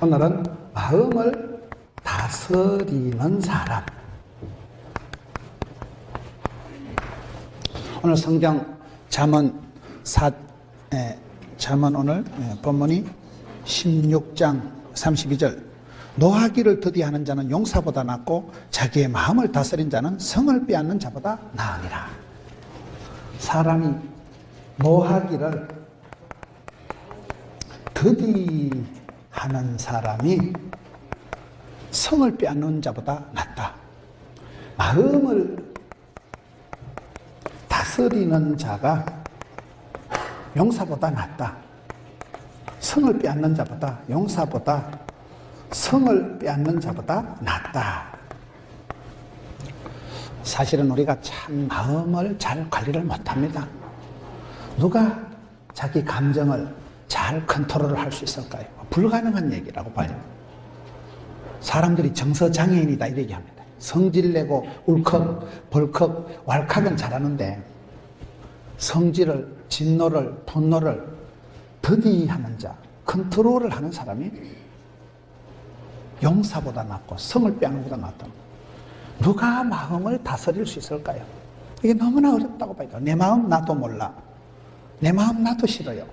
오늘은 마음을 다스리는 사람. 오늘 성경 잠언 오늘 본문이 16장 32절. 노하기를 더디하는 자는 용사보다 낫고 자기의 마음을 다스린 자는 성을 빼앗는 자보다 나으니라. 사람이 노하기를 더디하는 사람이 성을 빼앗는 자보다 낫다. 마음을 다스리는 자가 용사보다 낫다. 성을 빼앗는 자보다 용사보다 성을 빼앗는 자보다 낫다. 사실은 우리가 참 마음을 잘 관리를 못합니다. 누가 자기 감정을 잘 컨트롤을 할 수 있을까요? 불가능한 얘기라고 봐요. 사람들이 정서장애인이다 이 얘기합니다. 성질내고 울컥 벌컥 왈칵은 잘하는데 성질을, 진노를, 분노를 더디하는 자, 컨트롤을 하는 사람이 용사보다 낫고 성을 빼앗는 것보다 낫다. 누가 마음을 다스릴 수 있을까요? 이게 너무나 어렵다고 봐요. 내 마음 나도 몰라. 내 마음 나도 싫어요.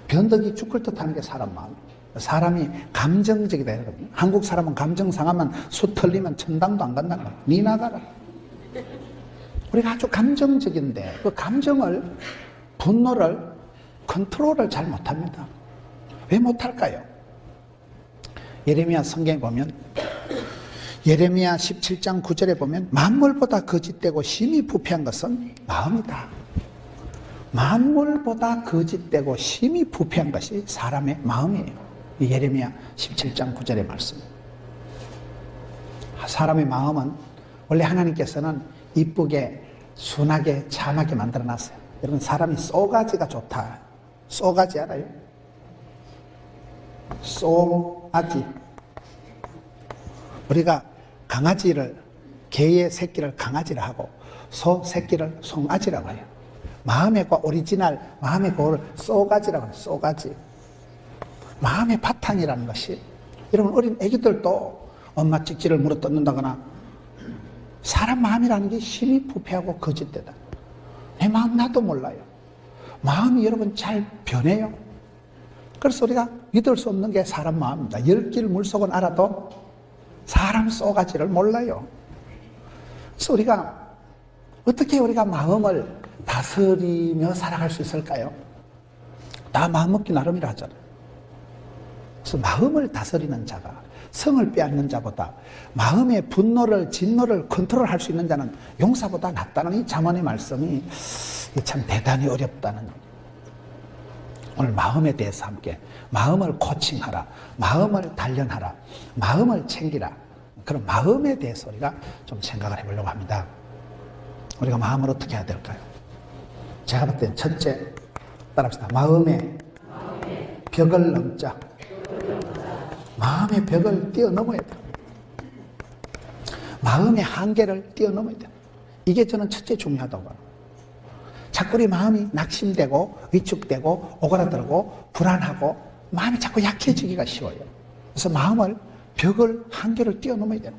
변덕이 죽을 듯하는 게 사람 마음. 사람이 감정적이다 이러거든요. 한국 사람은 감정 상하면 수 털리면 천당도 안 간다는 거예요. 니 나가라. 우리가 아주 감정적인데 그 감정을, 분노를 컨트롤을 잘 못합니다. 왜 못할까요? 예레미야 성경에 보면, 예레미야 17장 9절에 보면 만물보다 거짓되고 심히 부패한 것은 마음이다. 만물보다 거짓되고 심히 부패한 것이 사람의 마음이에요. 예레미야 17장 9절의 말씀. 사람의 마음은 원래 하나님께서는 이쁘게 순하게 참하게 만들어놨어요. 여러분, 사람이 쏘가지가 좋다. 쏘가지 알아요? 쏘아지. 우리가 강아지를, 개의 새끼를 강아지라 하고 소 새끼를 송아지라고 해요. 마음의 과 오리지널, 마음의 고를 쏘가지라고 해요. 쏘가지. 마음의 바탕이라는 것이, 여러분 어린 애기들도 엄마 찍지를 물어뜯는다거나 사람 마음이라는 게 힘이 부패하고 거짓되다. 내 마음 나도 몰라요. 마음이 여러분 잘 변해요. 그래서 우리가 믿을 수 없는 게 사람 마음입니다. 10길 물속은 알아도 사람 쏘가지를 몰라요. 그래서 어떻게 우리가 마음을 다스리며 살아갈 수 있을까요? 다 마음먹기 나름이라 하잖아요. 그래서 마음을 다스리는 자가 성을 빼앗는 자보다, 마음의 분노를, 진노를 컨트롤할 수 있는 자는 용사보다 낫다는 이 잠언의 말씀이 참 대단히 어렵다는 거예요. 오늘 마음에 대해서 함께 마음을 코칭하라, 마음을 단련하라, 마음을 챙기라, 그런 마음에 대해서 우리가 좀 생각을 해보려고 합니다. 우리가 마음을 어떻게 해야 될까요? 제가 볼 땐 첫째, 따라합시다. 마음의 벽을 넘자. 마음의 벽을 뛰어넘어야 돼요. 마음의 한계를 뛰어넘어야 돼요. 이게 저는 첫째 중요하다고 봐요. 자꾸 우리 마음이 낙심되고 위축되고 오그라들고 불안하고 마음이 자꾸 약해지기가 쉬워요. 그래서 마음을, 벽을, 한계를 뛰어넘어야 돼요.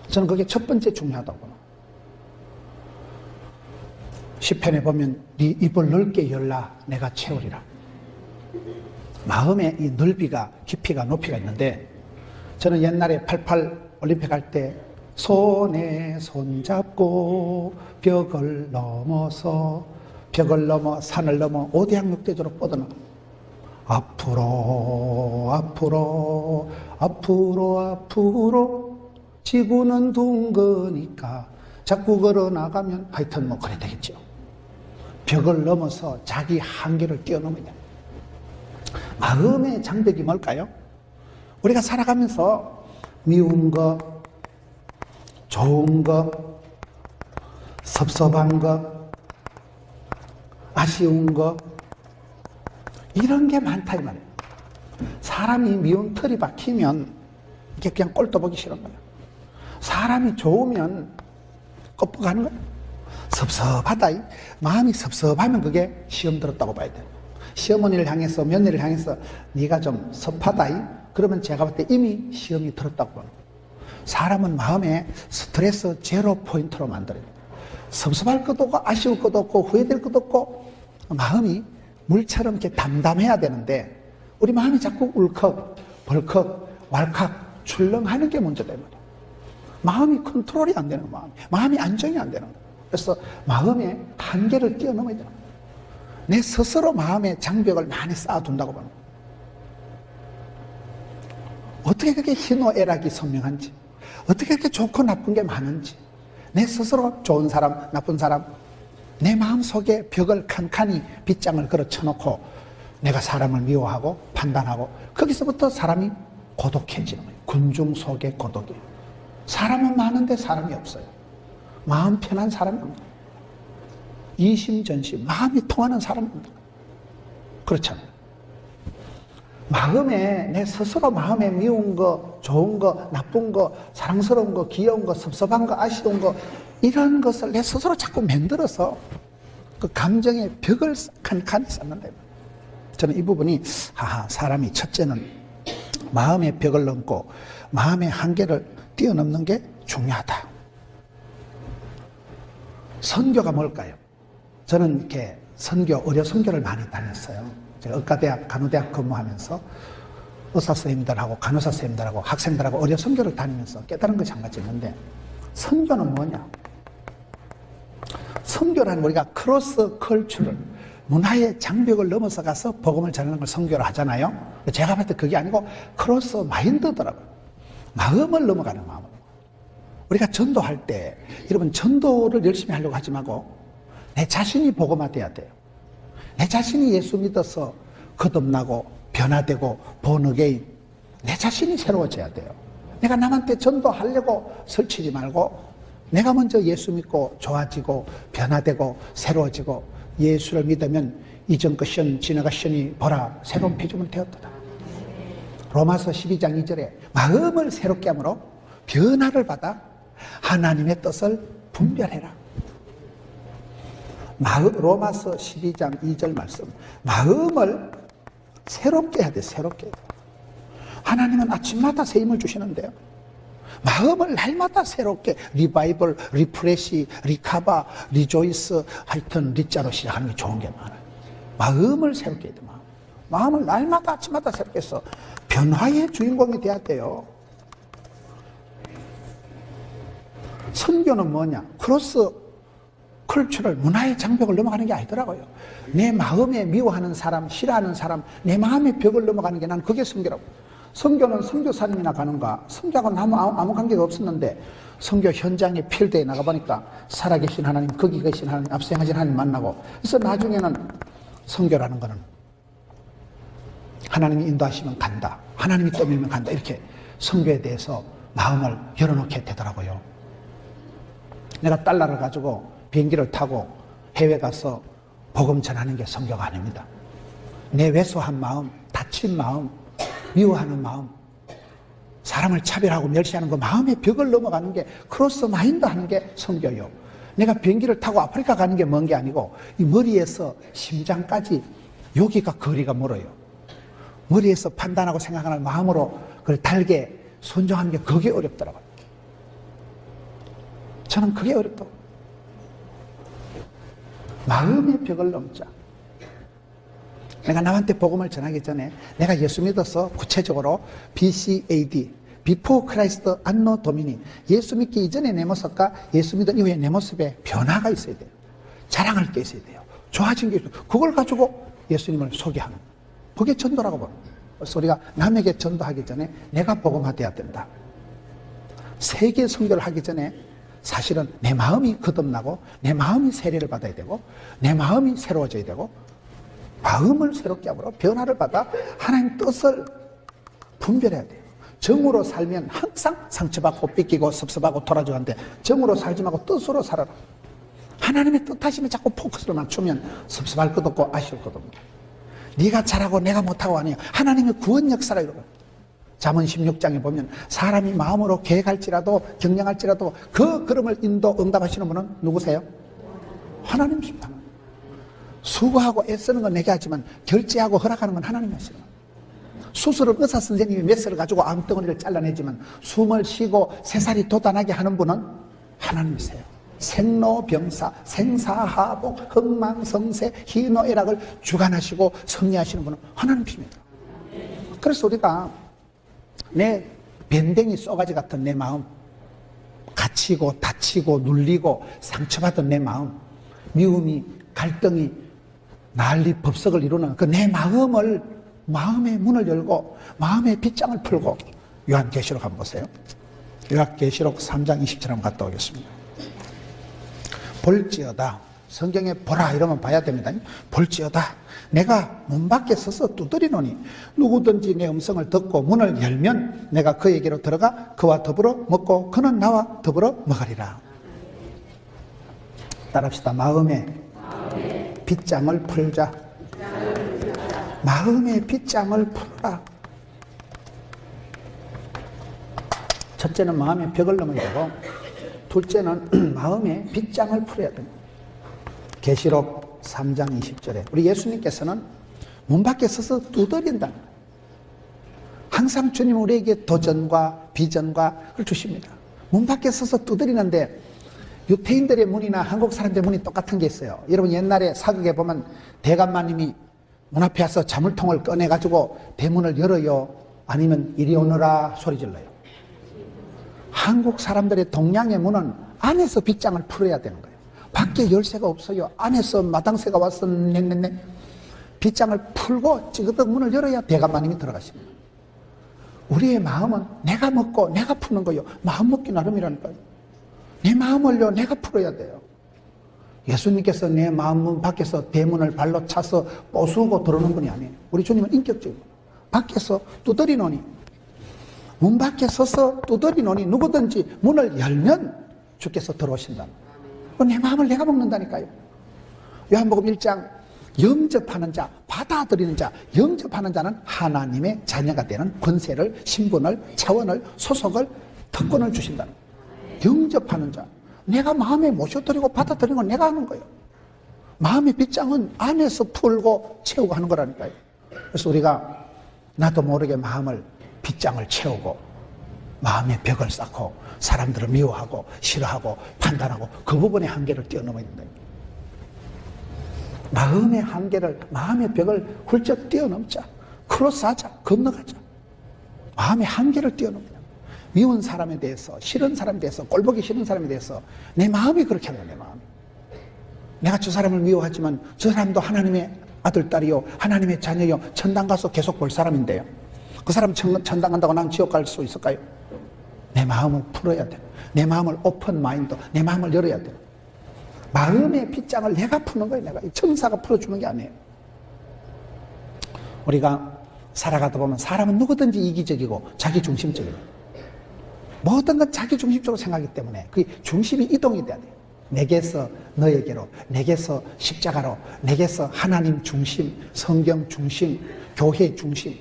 저는 그게 첫 번째 중요하다고 봐요. 시편에 보면 네 입을 넓게 열라 내가 채우리라. 마음의 이 넓이가, 깊이가, 높이가 있는데, 저는 옛날에 88 올림픽 할 때 손에 손잡고 벽을 넘어서, 벽을 넘어 산을 넘어 오대양 육대조로 뻗어나가. 앞으로 앞으로 앞으로 앞으로 지구는 둥 거니까 자꾸 걸어 나가면, 하여튼 뭐 그래 되겠죠. 벽을 넘어서 자기 한계를 뛰어넘어야 돼요. 마음의 장벽이 뭘까요? 우리가 살아가면서 미운 거, 좋은 거, 섭섭한 거, 아쉬운 거, 이런 게 많다 이 말이에요. 사람이 미운 털이 박히면 이게 그냥 꼴도 보기 싫은 거예요. 사람이 좋으면 꺾어가는 거예요. 섭섭하다. 마음이 섭섭하면 그게 시험 들었다고 봐야 돼요. 시어머니를 향해서, 며느리를 향해서 네가 좀 섭하다, 그러면 제가 볼 때 이미 시험이 들었다고 봐요. 사람은 마음에 스트레스 제로 포인트로 만들어요. 섭섭할 것도 없고 아쉬울 것도 없고 후회될 것도 없고 마음이 물처럼 이렇게 담담해야 되는데 우리 마음이 자꾸 울컥 벌컥 왈칵 출렁하는 게 문제다 말이에요. 마음이 컨트롤이 안 되는 거예요. 마음이 안정이 안 되는 거예요. 그래서 마음의 한계를 뛰어넘어야 돼요. 내 스스로 마음의 장벽을 많이 쌓아둔다고 보는 거예요. 어떻게 그렇게 희노애락이 선명한지, 어떻게 그렇게 좋고 나쁜 게 많은지, 내 스스로 좋은 사람, 나쁜 사람, 내 마음속에 벽을 칸칸이 빗장을 걸어 쳐놓고 내가 사람을 미워하고 판단하고 거기서부터 사람이 고독해지는 거예요. 군중 속의 고독이에요. 사람은 많은데 사람이 없어요. 마음 편한 사람이 없는 거예요. 이심전심, 마음이 통하는 사람이 없는 거예요. 그렇잖아요. 마음에 내 스스로 마음에 미운 거, 좋은 거, 나쁜 거, 사랑스러운 거, 귀여운 거, 섭섭한 거, 아쉬운 거 이런 것을 내 스스로 자꾸 만들어서 그 감정의 벽을 칸칸이 쌓는다. 저는 이 부분이 사람이 첫째는 마음의 벽을 넘고 마음의 한계를 뛰어넘는 게 중요하다. 선교가 뭘까요? 저는 이렇게 의료 선교를 많이 다녔어요. 제가 의과대학, 간호대학 근무하면서 의사 선생님들하고 간호사 선생님들하고 학생들하고 의료 선교를 다니면서 깨달은 것이 한 가지 있는데 선교는 뭐냐? 선교라는 우리가 크로스 컬처를 문화의 장벽을 넘어서 가서 복음을 전하는 걸 선교를 하잖아요. 제가 봤을 때 그게 아니고 크로스 마인드더라고요. 마음을 넘어가는 마음. 우리가 전도할 때 여러분 전도를 열심히 하려고 하지 말고 내 자신이 복음화돼야 돼요. 내 자신이 예수 믿어서 거듭나고 변화되고 본어게인 내 자신이 새로워져야 돼요. 내가 남한테 전도하려고 설치지 말고 내가 먼저 예수 믿고 좋아지고 변화되고 새로워지고 예수를 믿으면 이전 것이온 지나가시니 보라 새로운 피조물 되었도다. 로마서 12장 2절에 마음을 새롭게 함으로 변화를 받아 하나님의 뜻을 분별해라. 로마서 12장 2절 말씀. 마음을 새롭게 해야 돼. 새롭게. 하나님은 아침마다 새 힘을 주시는데요. 마음을 날마다 새롭게 리바이벌, 리프레시, 리카바, 리조이스 하여튼 리자로 시작하는 게 좋은 게 많아요. 마음을 새롭게 해야 돼. 마음을 날마다 아침마다 새롭게 해서 변화의 주인공이 돼야 돼요. 선교는 뭐냐? 크로스 컬처럴, 문화의 장벽을 넘어가는 게 아니더라고요. 내 마음에 미워하는 사람, 싫어하는 사람, 내 마음의 벽을 넘어가는 게 난 그게 선교라고. 선교는 선교사님이나 가는가? 선교하고는 아무 관계가 없었는데 선교 현장에 필드에 나가보니까 살아계신 하나님, 거기 계신 하나님, 앞서행하신 하나님 만나고 그래서 나중에는 선교라는 거는 하나님이 인도하시면 간다. 하나님이 떠밀면 간다. 이렇게 선교에 대해서 마음을 열어놓게 되더라고요. 내가 달러를 가지고 비행기를 타고 해외 가서 복음 전하는 게 선교가 아닙니다. 내 왜소한 마음, 다친 마음, 미워하는 마음, 사람을 차별하고 멸시하는 그 마음의 벽을 넘어가는 게 크로스 마인드 하는 게 선교요. 내가 비행기를 타고 아프리카 가는 게 먼 게 아니고 이 머리에서 심장까지 여기가 거리가 멀어요. 머리에서 판단하고 생각하는 마음으로 그걸 달게 순종하는 게 그게 어렵더라고요. 저는 그게 어렵다고. 마음의 벽을 넘자. 내가 남한테 복음을 전하기 전에 내가 예수 믿어서 구체적으로 BCAD, Before Christ Anno Domini, 예수 믿기 이전에 내 모습과 예수 믿은 이후에 내 모습에 변화가 있어야 돼요. 자랑할 게 있어야 돼요. 좋아진 게 있어요. 그걸 가지고 예수님을 소개하는, 그게 전도라고 보는 거예요. 그래서 우리가 남에게 전도하기 전에 내가 복음화돼야 된다. 세계 선교를 하기 전에 사실은 내 마음이 거듭나고 내 마음이 세례를 받아야 되고 내 마음이 새로워져야 되고 마음을 새롭게 함으로 변화를 받아 하나님 뜻을 분별해야 돼요. 정으로 살면 항상 상처받고 삐끼고 섭섭하고 돌아져야 하는데 정으로 살지 말고 뜻으로 살아라. 하나님의 뜻하심에 자꾸 포커스를 맞추면 섭섭할 것도 없고 아쉬울 것도 없고 네가 잘하고 내가 못하고 아니야. 하나님의 구원 역사라 이러고. 잠언 16장에 보면 사람이 마음으로 계획할지라도 경영할지라도 그 걸음을 응답하시는 분은 누구세요? 하나님이십니다. 수고하고 애쓰는 건 내게 하지만 결제하고 허락하는 건 하나님이 하시는 거예요. 수술을 의사 선생님이 메스를 가지고 암덩어리를 잘라내지만 숨을 쉬고 새살이 돋아나게 하는 분은 하나님이세요. 생로병사, 생사하복, 흥망성쇠, 희노애락을 주관하시고 섭리하시는 분은 하나님이십니다. 그래서 우리가 내 밴댕이 쏘가지 같은 내 마음, 갇히고 다치고 눌리고 상처받은 내 마음, 미움이 갈등이 난리 법석을 이루는 그 내 마음의 문을 열고 마음의 빗장을 풀고 요한계시록 한번 보세요. 요한계시록 3장 27절 한번 갔다 오겠습니다. 볼지어다, 성경에 보라 이러면 봐야 됩니다. 볼지어다 내가 문 밖에 서서 두드리노니 누구든지 내 음성을 듣고 문을 열면 내가 그에게로 들어가 그와 더불어 먹고 그는 나와 더불어 먹으리라. 따라합시다. 마음의 빗장을 풀자. 마음의 빗장을 풀어라. 첫째는 마음의 벽을 넘어야 되고, 둘째는 마음의 빗장을 풀어야 됩니다. 계시록 3장 20절에 우리 예수님께서는 문 밖에 서서 두드린다. 항상 주님 우리에게 도전과 비전과 그걸 주십니다. 문 밖에 서서 두드리는데 유태인들의 문이나 한국 사람들의 문이 똑같은 게 있어요. 여러분 옛날에 사극에 보면 대감마님이 문 앞에 와서 자물통을 꺼내가지고 대문을 열어요? 아니면 이리 오너라 소리 질러요? 한국 사람들의 동양의 문은 안에서 빗장을 풀어야 되는 거예요. 밖에 열쇠가 없어요. 안에서 마당새가 와서 냈네. 빗장을 풀고 찌그덕 문을 열어야 대감마님이 들어가십니다. 우리의 마음은 내가 먹고 내가 푸는 거예요. 마음 먹기 나름이라니까요. 내 마음을요 내가 풀어야 돼요. 예수님께서 내 마음 밖에서 대문을 발로 차서 뽀수고 들어오는 분이 아니에요. 우리 주님은 인격적이고 밖에서 두드리노니 문 밖에 서서 두드리노니 누구든지 문을 열면 주께서 들어오신다. 내 마음을 내가 먹는다니까요. 요한복음 1장 영접하는 자, 받아들이는 자, 영접하는 자는 하나님의 자녀가 되는 권세를, 신분을, 차원을, 소속을, 특권을 주신다. 영접하는 자, 내가 마음에 모셔드리고 받아들이는 건 내가 하는 거예요. 마음의 빗장은 안에서 풀고 채우고 하는 거라니까요. 그래서 우리가 나도 모르게 마음을 빗장을 채우고 마음의 벽을 쌓고 사람들을 미워하고 싫어하고 판단하고 그 부분의 한계를 뛰어넘어야 된다. 마음의 한계를, 마음의 벽을 훌쩍 뛰어넘자. 크로스하자. 건너가자. 마음의 한계를 뛰어넘자. 미운 사람에 대해서, 싫은 사람에 대해서, 꼴보기 싫은 사람에 대해서 내 마음이 그렇게 하는 거야. 내 마음이. 내가 저 사람을 미워하지만 저 사람도 하나님의 아들, 딸이요, 하나님의 자녀요, 천당 가서 계속 볼 사람인데요. 그 사람 천당 간다고 난 지옥 갈 수 있을까요? 내 마음을 풀어야 돼. 내 마음을 오픈 마인드, 내 마음을 열어야 돼. 마음의 빗장을 내가 푸는 거예요. 내가 천사가 풀어주는 게 아니에요. 우리가 살아가다 보면 사람은 누구든지 이기적이고 자기중심적이에요. 모든 건 자기중심적으로 생각하기 때문에 그 중심이 이동이 돼야 돼요. 내게서 너에게로, 내게서 십자가로, 내게서 하나님 중심, 성경 중심, 교회 중심.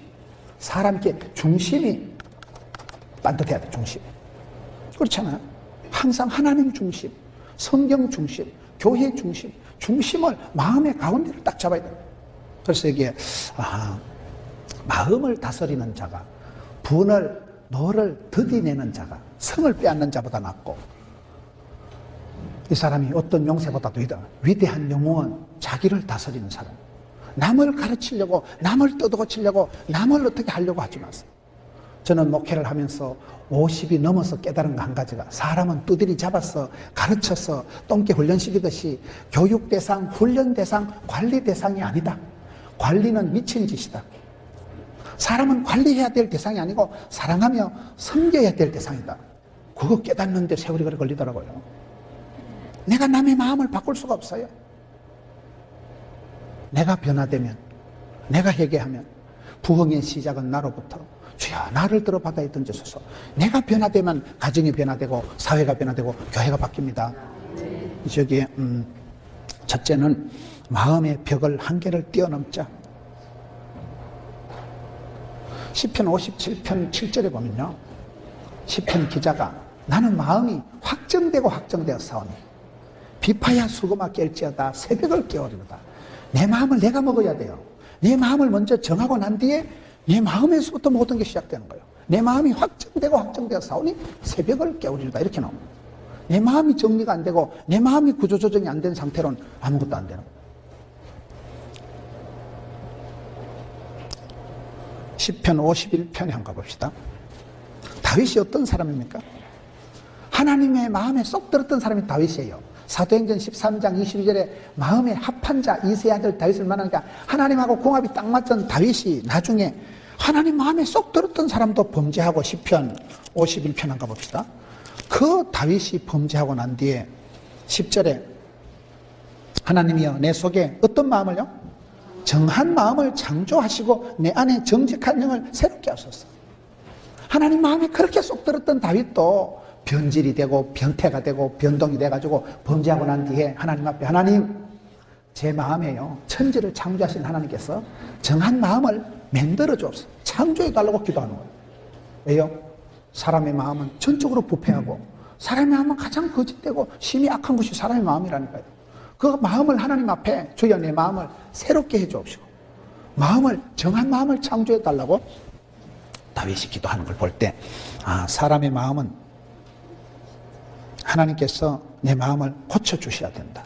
사람께 중심이 반듯해야 돼. 중심. 그렇잖아요. 항상 하나님 중심, 성경 중심, 교회 중심, 중심을 마음의 가운데를 딱 잡아야 돼요. 그래서 이게 마음을 다스리는 자가 분을 노를 더디내는 자가 성을 빼앗는 자보다 낫고, 이 사람이 어떤 명세보다도 위대한 영웅은 자기를 다스리는 사람. 남을 가르치려고, 남을 떠들어치려고, 남을 어떻게 하려고 하지 마세요. 저는 목회를 하면서 50이 넘어서 깨달은 거 한 가지가, 사람은 두드리 잡아서 가르쳐서 똥개 훈련시키듯이 교육 대상, 훈련 대상, 관리 대상이 아니다. 관리는 미친 짓이다. 사람은 관리해야 될 대상이 아니고 사랑하며 섬겨야 될 대상이다. 그거 깨닫는데 세월이 그래 걸리더라고요. 내가 남의 마음을 바꿀 수가 없어요. 내가 변화되면, 내가 회개하면 부흥의 시작은 나로부터 주여 나를 들어 바다에 던져소서. 내가 변화되면 가정이 변화되고 사회가 변화되고 교회가 바뀝니다. 저기에 첫째는 마음의 벽을 한계를 뛰어넘자. 시편 57편 7절에 보면요, 시편 기자가 나는 마음이 확정되고 확정되었사오니 비파야 수고마 깰지어다 새벽을 깨우리로다. 내 마음을 내가 먹어야 돼요. 내 마음을 먼저 정하고 난 뒤에 내 마음에서부터 모든 게 시작되는 거예요. 내 마음이 확정되고 싸우니 새벽을 깨우리다 이렇게 나옵니다. 내 마음이 정리가 안 되고 내 마음이 구조조정이 안 된 상태로는 아무것도 안 되는 거예요. 시편 51편에 한번 가봅시다. 다윗이 어떤 사람입니까? 하나님의 마음에 쏙 들었던 사람이 다윗이에요. 사도행전 13장 22절에 마음에 합한 자 이새의 아들 다윗을 만나니까 하나님하고 궁합이 딱 맞던 다윗이 나중에 하나님 마음에 쏙 들었던 사람도 범죄하고 시편 51편 한번 가봅시다. 그 다윗이 범죄하고 난 뒤에 10절에 하나님이여 내 속에 어떤 마음을요? 정한 마음을 창조하시고 내 안에 정직한 영을 새롭게 하소서. 하나님 마음에 그렇게 쏙 들었던 다윗도 변질이 되고 변태가 되고 변동이 돼가지고 범죄하고 난 뒤에 하나님 앞에 하나님 제 마음에요 천지를 창조하신 하나님께서 정한 마음을 만들어 주옵소서. 창조해 달라고 기도하는 거예요. 왜요? 사람의 마음은 전적으로 부패하고 사람의 마음은 가장 거짓되고 심히 악한 것이 사람의 마음이라니까요. 그 마음을 하나님 앞에 주여 내 마음을 새롭게 해 주옵시고 마음을 정한 마음을 창조해 달라고 다윗이 기도하는 걸 볼 때 사람의 마음은 하나님께서 내 마음을 고쳐주셔야 된다.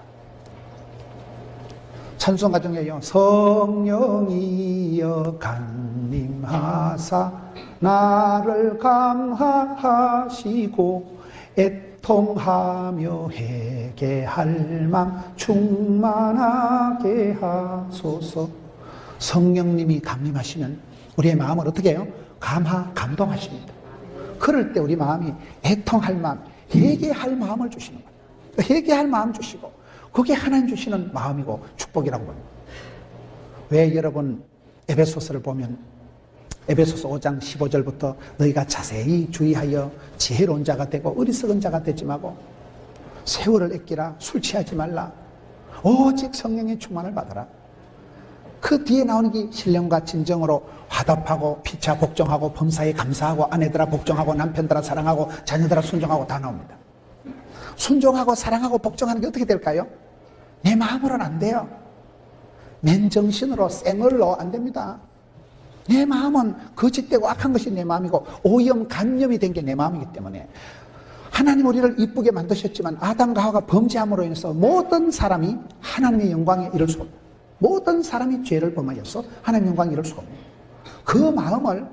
찬송가 중에요. 성령이여 강림하사 나를 감화하시고 애통하며 회개할 맘 충만하게 하소서. 성령님이 강림하시면 우리의 마음을 어떻게 해요? 감동하십니다. 그럴 때 우리 마음이 애통할 마음, 회개할 마음을 주시는 거예요. 회개할 마음 주시고 그게 하나님 주시는 마음이고 축복이라고 봅니다. 왜 여러분 에베소서를 보면 에베소서 5장 15절부터 너희가 자세히 주의하여 지혜로운 자가 되고 어리석은 자가 되지 말고 세월을 아끼라 술 취하지 말라 오직 성령의 충만을 받아라. 그 뒤에 나오는 게 신령과 진정으로 화답하고 피차 복종하고 범사에 감사하고 아내들아 복종하고 남편들아 사랑하고 자녀들아 순종하고 다 나옵니다. 순종하고 사랑하고 복종하는 게 어떻게 될까요? 내 마음으로는 안 돼요. 맨정신으로 생얼로 안 됩니다. 내 마음은 거짓되고 악한 것이 내 마음이고 오염 간염이 된 게 내 마음이기 때문에 하나님 우리를 이쁘게 만드셨지만 아담과 하와가 범죄함으로 인해서 모든 사람이 하나님의 영광에 이를 수가 없습니다. 모든 사람이 죄를 범하여서 하나님의 영광에 이를 수가 없습니다. 그 마음을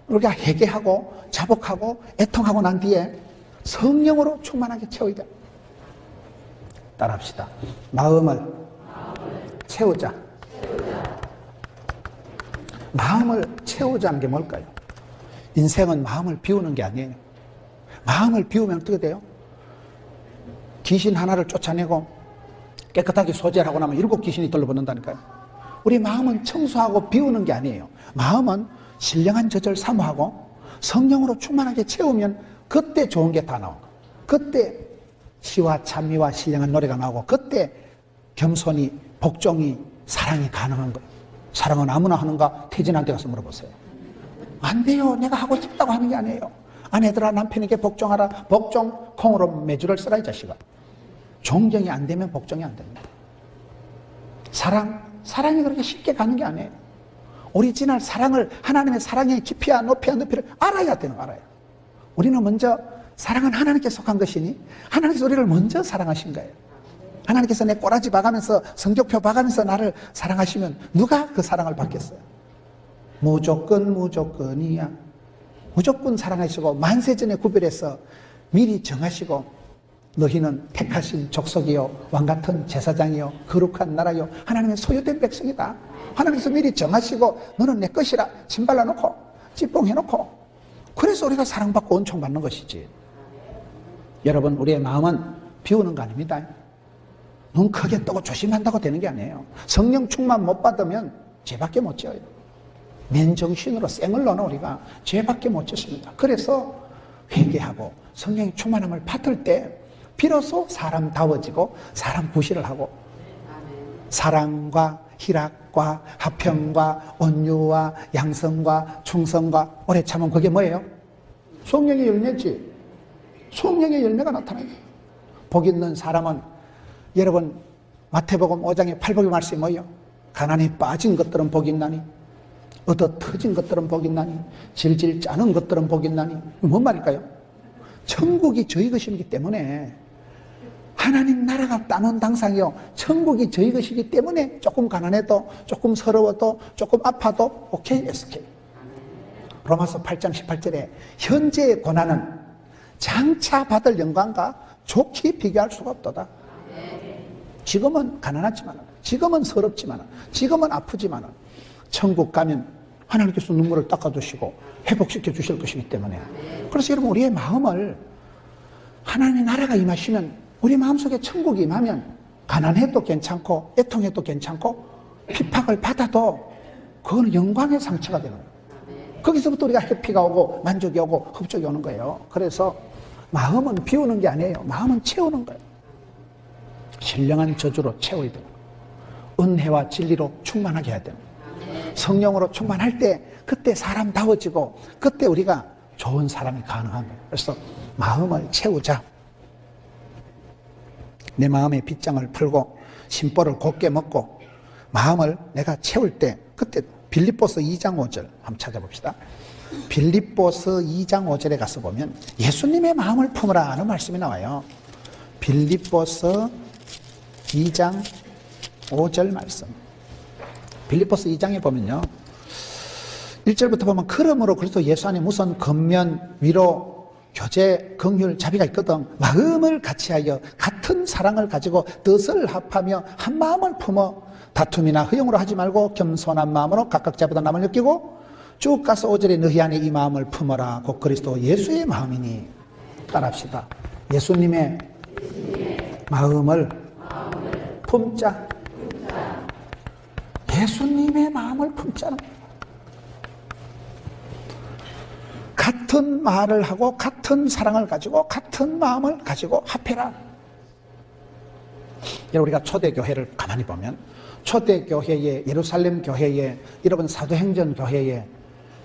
우리가 회개하고 자복하고 애통하고 난 뒤에 성령으로 충만하게 채워야 돼. 따라합시다. 마음을 채우자. 마음을 채우자는 게 뭘까요? 인생은 마음을 비우는 게 아니에요. 마음을 비우면 어떻게 돼요? 귀신 하나를 쫓아내고 깨끗하게 소재하고 나면 7 귀신이 들러붙는다니까요. 우리 마음은 청소하고 비우는 게 아니에요. 마음은 신령한 젖을 사모하고 성령으로 충만하게 채우면 그때 좋은 게 다 나오고 그때 시와 찬미와 신령한 노래가 나오고 그때 겸손이 복종이 사랑이 가능한 거예요. 사랑은 아무나 하는가? 태진한테 가서 물어보세요. 안 돼요. 내가 하고 싶다고 하는 게 아니에요. 아내들아 남편에게 복종하라. 복종 콩으로 매주를 쓰라 이 자식아. 존경이 안 되면 복종이 안 됩니다. 사랑이 그렇게 쉽게 가는 게 아니에요. 오리지널 사랑을 하나님의 사랑의 깊이와 높이와 높이를 알아야 되는 거 알아요. 우리는 먼저 사랑은 하나님께 속한 것이니 하나님께서 우리를 먼저 사랑하신 거예요. 하나님께서 내 꼬라지 봐가면서 성적표 봐가면서 나를 사랑하시면 누가 그 사랑을 받겠어요? 무조건이야. 무조건 사랑하시고 만세전에 구별해서 미리 정하시고 너희는 택하신 족속이요 왕같은 제사장이요 거룩한 나라요 하나님의 소유된 백성이다. 하나님께서 미리 정하시고 너는 내 것이라 침발라놓고 찌뽕해놓고 그래서 우리가 사랑받고 은총받는 것이지. 여러분 우리의 마음은 비우는 거 아닙니다. 눈 크게 뜨고 조심한다고 되는 게 아니에요. 성령 충만 못 받으면 죄밖에 못 지어요. 맨정신으로 생을 넣어 우리가 죄밖에 못 짓습니다. 그래서 회개하고 성령의 충만함을 받을 때 비로소 사람다워지고 사람 부시를 하고 사랑과 희락과 화평과 온유와 양성과 충성과 오래 참음 그게 뭐예요? 성령의 열매지. 성령의 열매가 나타나요. 복 있는 사람은 여러분 마태복음 5장의 8복의 말씀이 뭐예요? 가난에 빠진 것들은 복이 있나니 얻어 터진 것들은 복 있나니 질질 짜는 것들은 복 있나니. 뭔 말일까요? 천국이 저희 것이기 때문에, 하나님 나라가 따놓은 당상이요, 천국이 저희 것이기 때문에 조금 가난해도, 조금 서러워도, 조금 아파도 오케이, SK. 로마서 8장 18절에 현재의 고난은 장차 받을 영광과 좋게 비교할 수가 없도다. 지금은 가난하지만, 지금은 서럽지만, 지금은 아프지만 천국 가면 하나님께서 눈물을 닦아주시고 회복시켜 주실 것이기 때문에. 그래서 여러분, 우리의 마음을, 하나님의 나라가 임하시면, 우리 마음속에 천국이 임하면 가난해도 괜찮고 애통해도 괜찮고 핍박을 받아도 그건 영광의 상처가 되는 거예요. 거기서부터 우리가 해피가 오고 만족이 오고 흡족이 오는 거예요. 그래서 마음은 비우는 게 아니에요. 마음은 채우는 거예요. 신령한 저주로 채워야 돼요. 은혜와 진리로 충만하게 해야 돼요. 성령으로 충만할 때 그때 사람다워지고 그때 우리가 좋은 사람이 가능한 거예요. 그래서 마음을 채우자. 내 마음의 빗장을 풀고 심보를 곱게 먹고 마음을 내가 채울 때, 그때 빌립보서 2장 5절 한번 찾아봅시다. 빌립보서 2장 5절에 가서 보면 예수님의 마음을 품으라 하는 말씀이 나와요. 빌립보서 2장 5절 말씀. 빌립보서 2장에 보면요, 1절부터 보면 그러므로 그리스도 예수 안에 무슨 겉면, 위로, 교제, 긍휼, 자비가 있거든. 마음을 같이하여 같은 사랑을 가지고 뜻을 합하며 한 마음을 품어 다툼이나 허용으로 하지 말고 겸손한 마음으로 각각 자보다 남을 느끼고, 쭉 가서 5절에 너희 안에 이 마음을 품어라 곧 그리스도 예수의 마음이니. 따라합시다. 예수님의 마음을 품자. 예수님의 마음을 품자는, 같은 말을 하고 같은 사랑을 가지고 같은 마음을 가지고 합해라. 우리가 초대교회를 가만히 보면 초대교회에, 예루살렘 교회에, 여러분 사도행전 교회에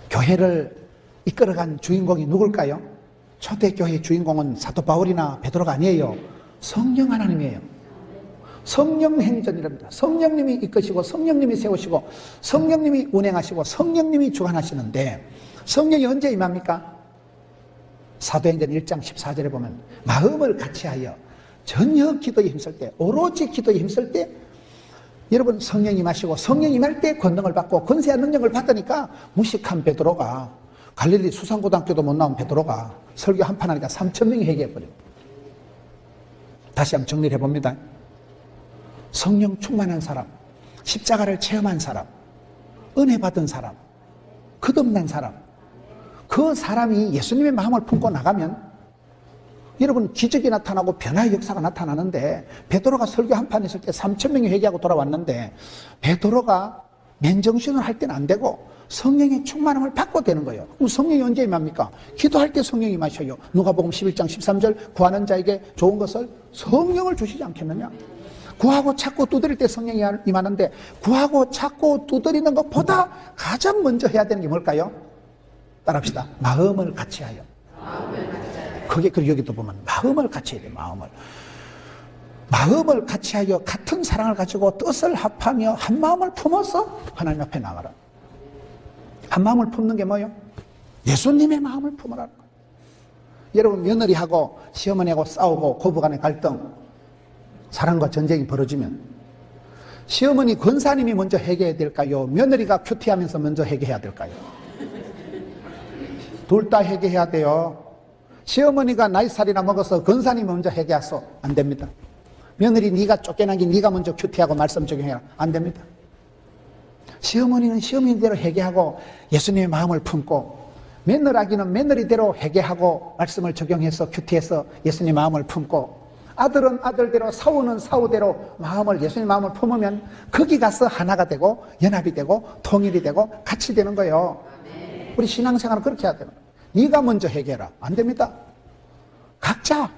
교회를 이끌어간 주인공이 누굴까요? 초대교회의 주인공은 사도 바울이나 베드로가 아니에요. 성령 하나님이에요. 성령 행전이랍니다. 성령님이 이끄시고 성령님이 세우시고 성령님이 운행하시고 성령님이 주관하시는데, 성령이 언제 임합니까? 사도행전 1장 14절에 보면 마음을 같이하여 전혀 기도에 힘쓸 때, 오로지 기도에 힘쓸 때 여러분 성령이 임하시고, 성령이 임할 때 권능을 받고 권세한 능력을 받으니까 무식한 베드로가, 갈릴리 수산고등학교도 못 나온 베드로가 설교 한판 하니까 3,000명이 회개해버려요. 다시 한번 정리를 해봅니다. 성령 충만한 사람, 십자가를 체험한 사람, 은혜 받은 사람, 끝없는 사람, 그 사람이 예수님의 마음을 품고 나가면 여러분 기적이 나타나고 변화의 역사가 나타나는데, 베드로가 설교 한판 했을 때 3,000명이 회개하고 돌아왔는데 베드로가 맨정신을 할 때는 안 되고 성령의 충만함을 받고 되는 거예요. 그럼 성령이 언제 임합니까? 기도할 때 성령이 임하셔요. 누가복음 11장 13절 구하는 자에게 좋은 것을 성령을 주시지 않겠느냐. 구하고 찾고 두드릴 때 성령이 임하는데, 구하고 찾고 두드리는 것보다 가장 먼저 해야 되는 게 뭘까요? 따라합시다. 마음을 같이하여. 그게, 그리고 여기도 보면 마음을 같이해야 돼요. 마음을 같이하여 같은 사랑을 가지고 뜻을 합하며 한 마음을 품어서 하나님 앞에 나가라. 한 마음을 품는 게 뭐예요? 예수님의 마음을 품으라. 여러분 며느리하고 시어머니하고 싸우고 고부간의 갈등, 사랑과 전쟁이 벌어지면 시어머니 권사님이 먼저 회개해야 될까요? 며느리가 큐티하면서 먼저 회개해야 될까요? 둘 다 회개해야 돼요. 시어머니가 나이살이나 먹어서 권사님이 먼저 회개하소. 안 됩니다. 며느리 네가 쫓겨나기 네가 먼저 큐티하고 말씀 적용해라. 안 됩니다. 시어머니는 시어머니대로 회개하고 예수님의 마음을 품고, 며느라기는 며느리대로 회개하고 말씀을 적용해서 큐티해서 예수님의 마음을 품고, 아들은 아들대로, 사우는 사우대로 마음을, 예수님의 마음을 품으면 거기 가서 하나가 되고 연합이 되고 통일이 되고 같이 되는 거예요. 우리 신앙생활은 그렇게 해야 돼요. 네가 먼저 회개해라. 안 됩니다. 각자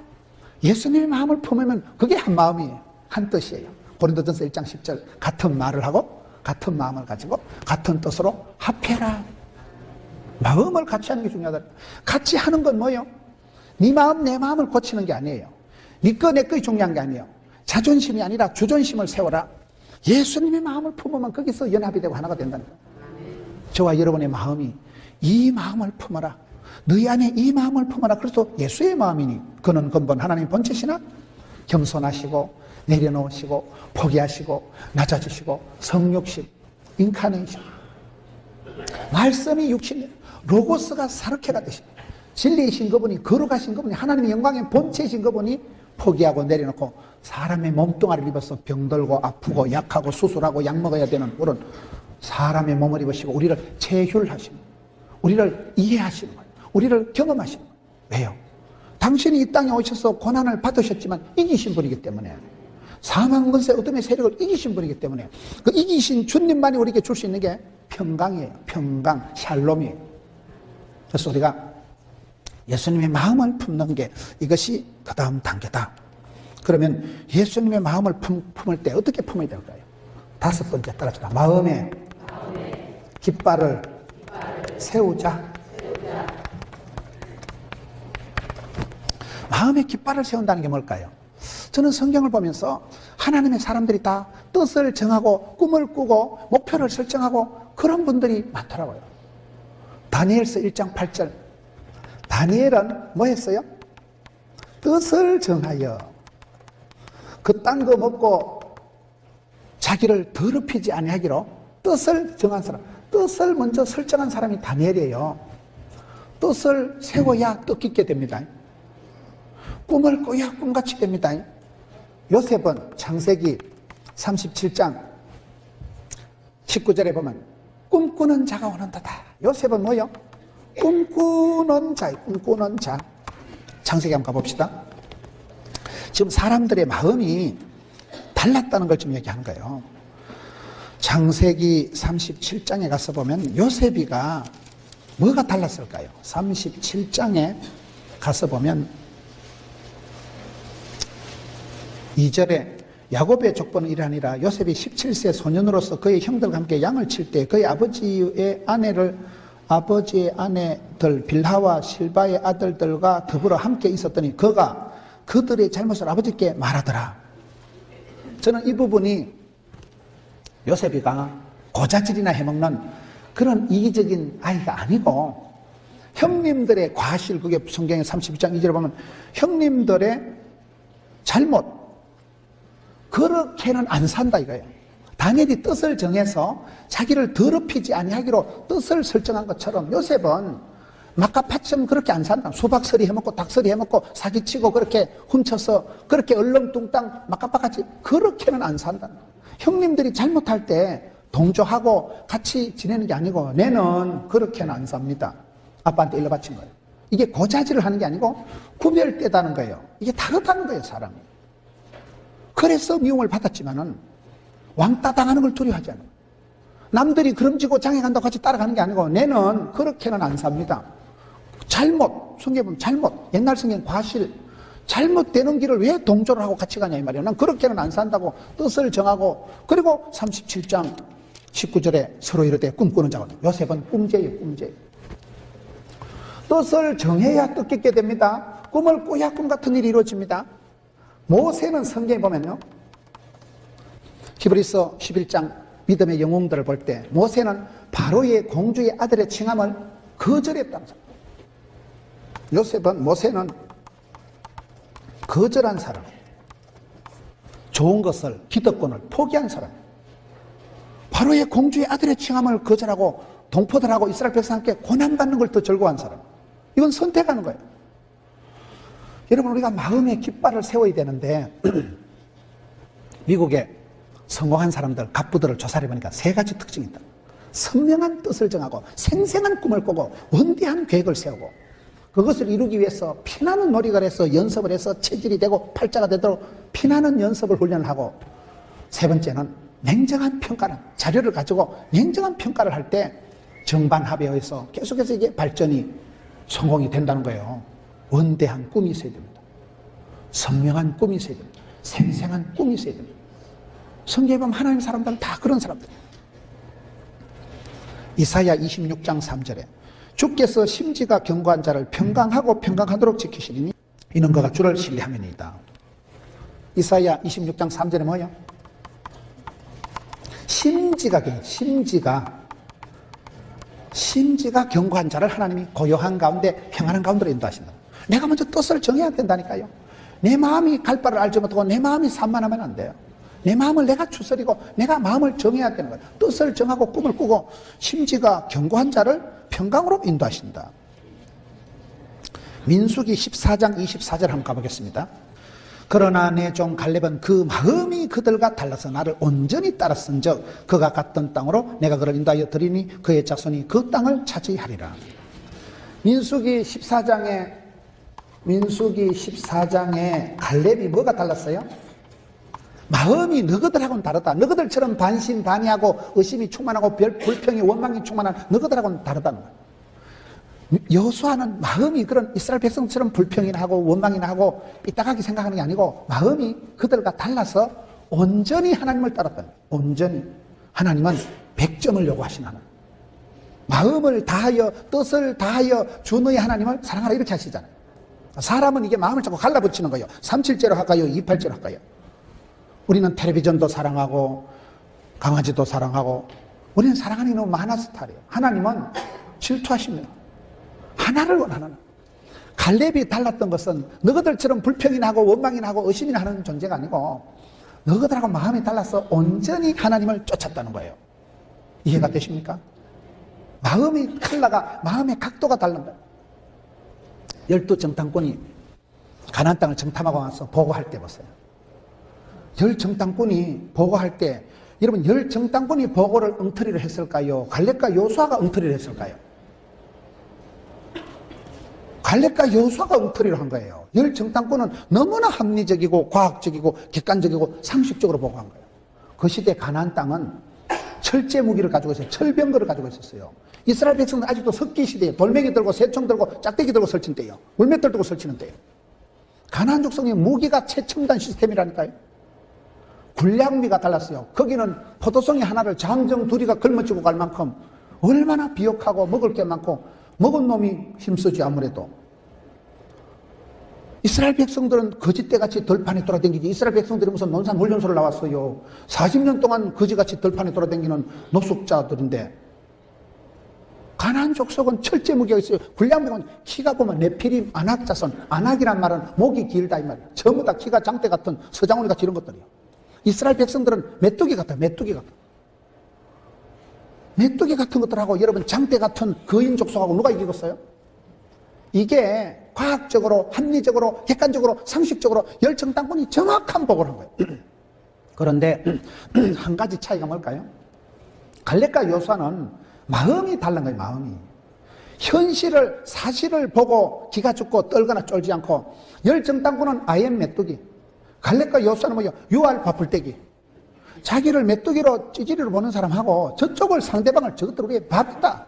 예수님의 마음을 품으면 그게 한 마음이에요. 한 뜻이에요. 고린도전서 1장 10절 같은 말을 하고 같은 마음을 가지고 같은 뜻으로 합해라. 마음을 같이 하는 게 중요하다. 같이 하는 건 뭐예요? 네 마음 내 마음을 고치는 게 아니에요. 네 거 내 거이 중요한 게 아니에요. 자존심이 아니라 주존심을 세워라. 예수님의 마음을 품으면 거기서 연합이 되고 하나가 된다는 거예요. 저와 여러분의 마음이 이 마음을 품어라. 너희 안에 이 마음을 품어라. 그래서 예수의 마음이니 그는 근본 하나님의 본체시나 겸손하시고 내려놓으시고 포기하시고 낮아지시고 성육신 인카네이션 말씀이 육신 로고스가 사르케가 되신 진리이신 그분이 거룩하신 그분이 하나님의 영광의 본체이신 그분이 포기하고 내려놓고 사람의 몸뚱아리를 입어서 병들고 아프고 약하고 수술하고 약 먹어야 되는 그런 사람의 몸을 입으시고 우리를 체휼하시는 우리를 이해하시는 거예요. 우리를 경험하시는 거예요. 왜요? 당신이 이 땅에 오셔서 고난을 받으셨지만 이기신 분이기 때문에 사망 권세 어둠의 세력을 이기신 분이기 때문에 그 이기신 주님만이 우리에게 줄 수 있는 게 평강이에요. 평강, 샬롬이에요. 그래서 우리가 예수님의 마음을 품는 게 이것이 그 다음 단계다. 그러면 예수님의 마음을 품을 때 어떻게 품어야 될까요? 다섯 번째 따라합시다. 마음에 깃발을 세우자. 마음에 깃발을 세운다는 게 뭘까요? 저는 성경을 보면서 하나님의 사람들이 다 뜻을 정하고 꿈을 꾸고 목표를 설정하고 그런 분들이 많더라고요. 다니엘서 1장 8절. 다니엘은 뭐 했어요? 뜻을 정하여 그딴 거 먹고 자기를 더럽히지 아니하기로 뜻을 정한 사람, 뜻을 먼저 설정한 사람이 다니엘이에요. 뜻을 세워야 뜻깊게 됩니다. 꿈을 꿔야 꿈같이 됩니다. 요셉은 창세기 37장 19절에 보면 꿈꾸는 자가 오는도다. 요셉은 뭐요? 꿈꾸는 자예요. 꿈꾸는 자. 창세기 한번 가봅시다. 지금 사람들의 마음이 달랐다는 걸 좀 얘기하는 거예요. 창세기 37장에 가서 보면 요셉이가 뭐가 달랐을까요? 37장에 가서 보면 2절에 야곱의 족보는 이러하니라. 요셉이 17세 소년으로서 그의 형들과 함께 양을 칠 때 그의 아버지의 아내들 빌하와 실바의 아들들과 더불어 함께 있었더니 그가 그들의 잘못을 아버지께 말하더라. 저는 이 부분이 요셉이가 고자질이나 해먹는 그런 이기적인 아이가 아니고 형님들의 과실, 그게 성경의 32장 2절에 보면 형님들의 잘못, 그렇게는 안 산다 이거예요. 다니엘이 뜻을 정해서 자기를 더럽히지 아니하기로 뜻을 설정한 것처럼 요셉은 막가파처럼 그렇게 안 산다. 수박서리 해먹고 닭서리 해먹고 사기치고 그렇게 훔쳐서 그렇게 얼렁뚱땅 막가파같이 그렇게는 안 산다. 형님들이 잘못할 때 동조하고 같이 지내는 게 아니고 내는 그렇게는 안 삽니다. 아빠한테 일러 바친 거예요. 이게 고자질을 하는 게 아니고 구별되다는 거예요. 이게 다르다는 거예요, 사람이. 그래서 미움을 받았지만은 왕따 당하는 걸 두려워하지 않아요. 남들이 그름지고 장에 간다고 같이 따라가는 게 아니고 내는 그렇게는 안 삽니다. 잘못, 성경에 보면 잘못, 옛날 성경 과실, 잘못되는 길을 왜 동조를 하고 같이 가냐 이 말이에요. 난 그렇게는 안 산다고 뜻을 정하고, 그리고 37장 19절에 서로 이르되 꿈꾸는 자거든. 요셉은 꿈제예요, 꿈제. 뜻을 정해야 뜻깊게 됩니다. 꿈을 꾸야 꿈 같은 일이 이루어집니다. 모세는 성경에 보면요, 히브리서 11장 믿음의 영웅들을 볼 때 모세는 바로의 공주의 아들의 칭함을 거절했다는 사람. 모세는 거절한 사람, 좋은 것을, 기득권을 포기한 사람. 바로의 공주의 아들의 칭함을 거절하고 동포들하고 이스라엘 백성한테 고난받는 걸 더 즐거워한 사람. 이건 선택하는 거예요. 여러분, 우리가 마음의 깃발을 세워야 되는데 미국에 성공한 사람들, 갑부들을 조사해 보니까 세 가지 특징이 있다. 선명한 뜻을 정하고 생생한 꿈을 꾸고 원대한 계획을 세우고 그것을 이루기 위해서 피나는 노력을 해서 연습을 해서 체질이 되고 팔자가 되도록 피나는 연습을 훈련을 하고, 세 번째는 냉정한 평가는, 자료를 가지고 냉정한 평가를 할 때 정반합의해서 계속해서 이게 발전이 성공이 된다는 거예요. 원대한 꿈이 있어야 됩니다. 선명한 꿈이 있어야 됩니다. 생생한 꿈이 있어야 됩니다. 성경에 보면 하나님 사람들은 다 그런 사람들이에요. 이사야 26장 3절에 주께서 심지가 견고한 자를 평강하고 평강하도록 지키시리니 이는 그가 주를 신뢰함이니이다. 이사야 26장 3절에 뭐예요? 심지가 심지가 견고한 자를 하나님이 고요한 가운데 평안한 가운데로 인도하신다. 내가 먼저 뜻을 정해야 된다니까요. 내 마음이 갈 바를 알지 못하고 내 마음이 산만하면 안 돼요. 내 마음을 내가 추스리고 내가 마음을 정해야 되는 거예요. 뜻을 정하고 꿈을 꾸고 심지가 견고한 자를 평강으로 인도하신다. 민수기 14장 24절 한번 가보겠습니다. 그러나 내 종 갈렙은 그 마음이 그들과 달라서 나를 온전히 따랐은즉 그가 갔던 땅으로 내가 그를 인도하여 드리니 그의 자손이 그 땅을 차지하리라. 민수기 14장에 갈렙이 뭐가 달랐어요? 마음이 너희들하고는 다르다. 너희들처럼 반신반의하고 의심이 충만하고 불평이 원망이 충만한 너희들하고는 다르다는 거예요. 여호수아는 마음이 그런 이스라엘 백성처럼 불평이나 하고 원망이나 하고 삐딱하게 생각하는 게 아니고 마음이 그들과 달라서 온전히 하나님을 따랐다는 거예요. 온전히. 하나님은 100점을 요구하신 하나님. 마음을 다하여 뜻을 다하여 주 너의 하나님을 사랑하라 이렇게 하시잖아요. 사람은 이게 마음을 자꾸 갈라붙이는 거예요. 377로 할까요? 287로 할까요? 우리는 텔레비전도 사랑하고 강아지도 사랑하고 우리는 사랑하는 게 너무 많아 스타일이에요. 하나님은 질투하십니다. 하나를 원하는. 갈렙이 달랐던 것은 너희들처럼 불평이나 하고 원망이나 하고 의심이나 하는 존재가 아니고 너희들하고 마음이 달라서 온전히 하나님을 쫓았다는 거예요. 이해가 되십니까? 마음이 컬러가 마음의 각도가 다른 거예요. 12정탐꾼이 가나안 땅을 정탐하고 와서 보고할 때 보세요. 10정탐꾼이 보고할 때 여러분 10정탐꾼이 보고를 엉터리를 했을까요? 갈렙과 여호수아가 엉터리를 했을까요? 갈렙과 여호수아가 엉터리를 한 거예요. 10정탐꾼은 너무나 합리적이고 과학적이고 객관적이고 상식적으로 보고한 거예요. 그 시대 가나안 땅은 철제 무기를 가지고 있어요. 철병거를 가지고 있었어요. 이스라엘 백성은 아직도 석기 시대에 돌멩이 들고 새총 들고 짝대기 들고 설치는 때예요. 물맷돌 들고 설치는 때예요. 가나안 족속의 무기가 최첨단 시스템이라니까요. 군량미가 달랐어요. 거기는 포도송이 하나를 장정 둘이가 걸머쥐고 갈 만큼 얼마나 비옥하고 먹을 게 많고 먹은 놈이 힘쓰지 아무래도. 이스라엘 백성들은 거짓대같이 들판에 돌아다니지. 이스라엘 백성들이 무슨 논산 훈련소를 나왔어요. 40년 동안 거지같이 들판에 돌아다니는 노숙자들인데 가나안 족속은 철제 무기가 있어요. 군량미는 키가 보면 네피림 안악자손. 안악이란 말은 목이 길다 이 말이에요. 전부 다 키가 장대 같은 서장훈이같이 이런 것들이에요. 이스라엘 백성들은 메뚜기 같아요. 메뚜기 같아. 메뚜기 같은 것들하고 여러분 장대 같은 거인 족속하고 누가 이기겠어요? 이게 과학적으로 합리적으로 객관적으로 상식적으로 열정당군이 정확한 보고를 한 거예요. 그런데 한 가지 차이가 뭘까요? 갈렙과 여호수아는 마음이 다른 거예요. 마음이. 현실을 사실을 보고 기가 죽고 떨거나 쫄지 않고 열정당군은 아예 메뚜기. 갈렙과 여호수아는 뭐예요? 유알 바풀떼기. 자기를 메뚜기로 찌질이로 보는 사람하고 저쪽을 상대방을 저것들 우리의 밥이다.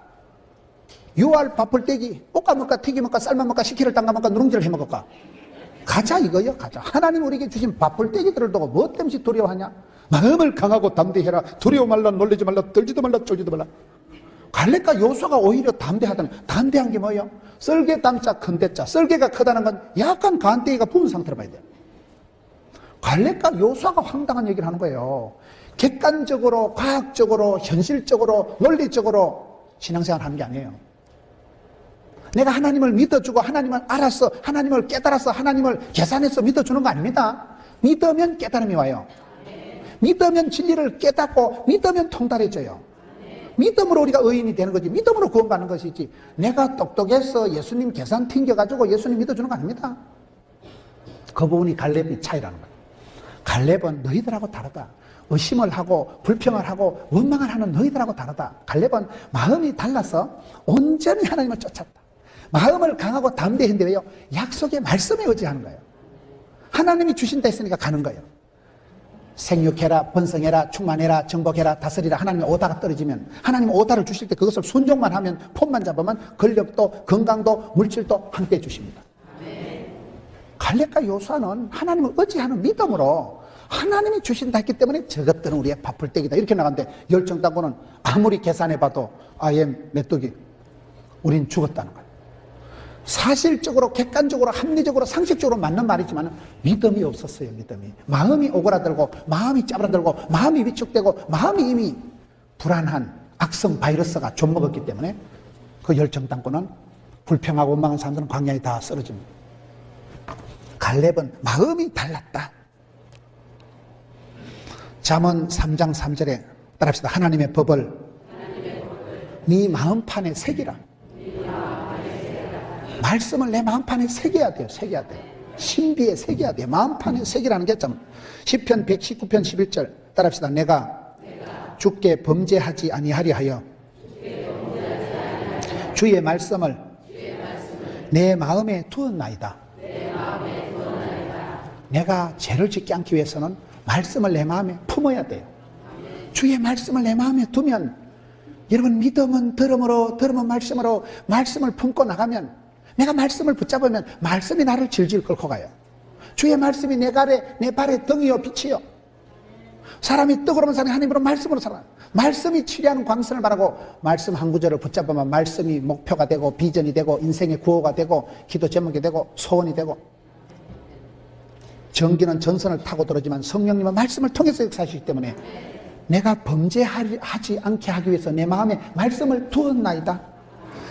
유알 바풀떼기. 볶아 먹까 튀기 먹까 삶아 먹까 식기를 담가 먹까 누룽지를 해 먹을까. 가자 이거요. 가자. 하나님 우리에게 주신 바풀떼기들을 두고 뭐 때문에 두려워하냐. 마음을 강하고 담대해라. 두려워 말라 놀라지 말라 떨지도 말라 쫄지도 말라. 갈렙과 여호수아가 오히려 담대하다는. 담대한 게 뭐예요? 썰개 담자 큰 대자. 썰개가 크다는 건 약간 간대기가 부은 상태로 봐야 돼요. 갈렙과 여호수아가 황당한 얘기를 하는 거예요. 객관적으로 과학적으로 현실적으로 논리적으로 신앙생활 하는 게 아니에요. 내가 하나님을 믿어주고 하나님을 알아서 하나님을 깨달아서 하나님을 계산해서 믿어주는 거 아닙니다. 믿으면 깨달음이 와요. 믿으면 진리를 깨닫고 믿으면 통달해져요. 믿음으로 우리가 의인이 되는 거지 믿음으로 구원받는 것이지 내가 똑똑해서 예수님 계산 튕겨가지고 예수님 믿어주는 거 아닙니다. 그 부분이 갈렙의 차이라는 거예요. 갈렙은 너희들하고 다르다. 의심을 하고 불평을 하고 원망을 하는 너희들하고 다르다. 갈렙은 마음이 달라서 온전히 하나님을 쫓았다. 마음을 강하고 담대한데 왜요? 약속의 말씀에 의지하는 거예요. 하나님이 주신다 했으니까 가는 거예요. 생육해라, 번성해라, 충만해라, 정복해라, 다스리라. 하나님의 오다가 떨어지면 하나님 오다를 주실 때 그것을 순종만 하면 폼만 잡으면 권력도 건강도 물질도 함께 주십니다. 갈렙과 여호수아는 하나님을 의지하는 믿음으로 하나님이 주신다 했기 때문에 저것들은 우리의 바풀떼기다 이렇게 나갔는데 열정당군은 아무리 계산해봐도 메뚜기 우린 죽었다는 거예요. 사실적으로 객관적으로 합리적으로 상식적으로 맞는 말이지만 믿음이 없었어요. 믿음이. 마음이 오그라들고 마음이 짜부라들고 마음이 위축되고 마음이 이미 불안한 악성 바이러스가 좀먹었기 때문에 그 열정 땅고는 불평하고 원망한 사람들은 광야에 다 쓰러집니다. 갈렙은 마음이 달랐다. 잠언 3장 3절에 따라합시다. 하나님의 법을 네 마음판에 새기라. 말씀을 내 마음판에 새겨야 돼요. 새겨야 돼요. 신비에 새겨야 돼요. 마음판에 새기라는 게 참. 시편 119편 11절 따라합시다. 내가 주께 범죄하지 아니하리 하여 주의 말씀을 내 마음에 두었나이다. 내가 죄를 짓지 않기 위해서는 말씀을 내 마음에 품어야 돼요. 주의 말씀을 내 마음에 두면, 여러분, 믿음은 들음으로, 들음은 말씀으로, 말씀을 품고 나가면, 내가 말씀을 붙잡으면 말씀이 나를 질질 끌고 가요. 주의 말씀이 내 발에 등이요 빛이요. 사람이 떡으로만 사는 하나님으로 말씀으로 살아요. 말씀이 치료하는 광선을 바라고 말씀 한 구절을 붙잡으면 말씀이 목표가 되고 비전이 되고 인생의 구호가 되고 기도 제목이 되고 소원이 되고, 전기는 전선을 타고 들어오지만 성령님은 말씀을 통해서 역사하시기 때문에 내가 범죄하지 않게 하기 위해서 내 마음에 말씀을 두었나이다.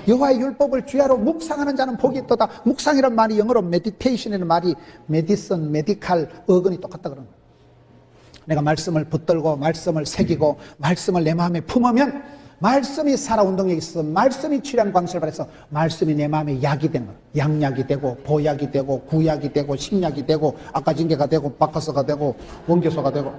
여호와의 율법을 주야로 묵상하는 자는 복이 있도다. 묵상이란 말이 영어로 메디테이션이라는 말이 메디슨, 메디칼, 어근이 똑같다 그러는 거예요. 내가 말씀을 붙들고 말씀을 새기고 말씀을 내 마음에 품으면 말씀이 살아 운동력이 있어서 말씀이 치료하는 광선을 발해서 말씀이 내 마음에 약이 되는 거예요. 양약이 되고 보약이 되고 구약이 되고 신약이 되고 아까징계가 되고 바카스가 되고 원교소가 되고.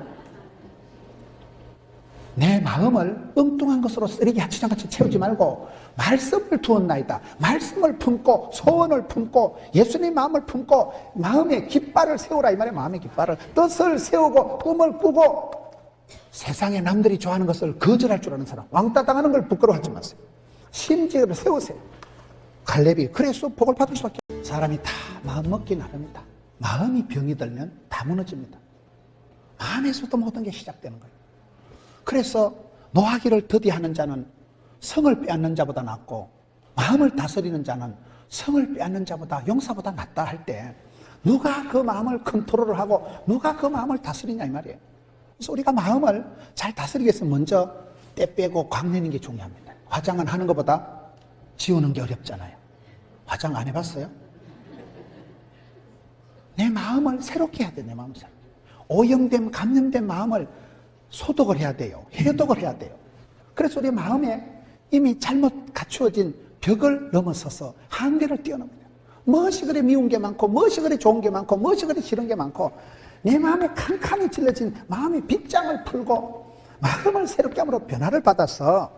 내 마음을 엉뚱한 것으로 쓰레기 하치장같이 채우지 말고 말씀을 두었나이다. 말씀을 품고 소원을 품고 예수님 마음을 품고 마음의 깃발을 세우라 이 말이에요. 마음의 깃발을, 뜻을 세우고 꿈을 꾸고 세상에 남들이 좋아하는 것을 거절할 줄 아는 사람, 왕따 당하는 걸 부끄러워하지 마세요. 심지어를 세우세요. 갈렙이 그래서 복을 받을 수밖에 없어요. 사람이 다 마음 먹기 나릅니다. 마음이 병이 들면 다 무너집니다. 마음에서부터 모든 게 시작되는 거예요. 그래서 노하기를 더디하는 자는 성을 빼앗는 자보다 낫고 마음을 다스리는 자는 성을 빼앗는 자보다 용사보다 낫다 할 때 누가 그 마음을 컨트롤을 하고 누가 그 마음을 다스리냐 이 말이에요. 그래서 우리가 마음을 잘 다스리기 위해서 먼저 때 빼고 광내는 게 중요합니다. 화장은 하는 것보다 지우는 게 어렵잖아요. 화장 안 해봤어요? 내 마음을 새롭게 해야 돼요. 내 마음을 새롭게. 오염된 감염된 마음을 소독을 해야 돼요. 해독을 해야 돼요. 그래서 우리 마음에 이미 잘못 갖추어진 벽을 넘어서서 한계를 뛰어넘어요. 무엇이 그리 미운 게 많고 무엇이 그리 좋은 게 많고 무엇이 그리 싫은 게 많고 내 마음에 칸칸이 찔러진 마음의 빗장을 풀고 마음을 새롭게 함으로 변화를 받아서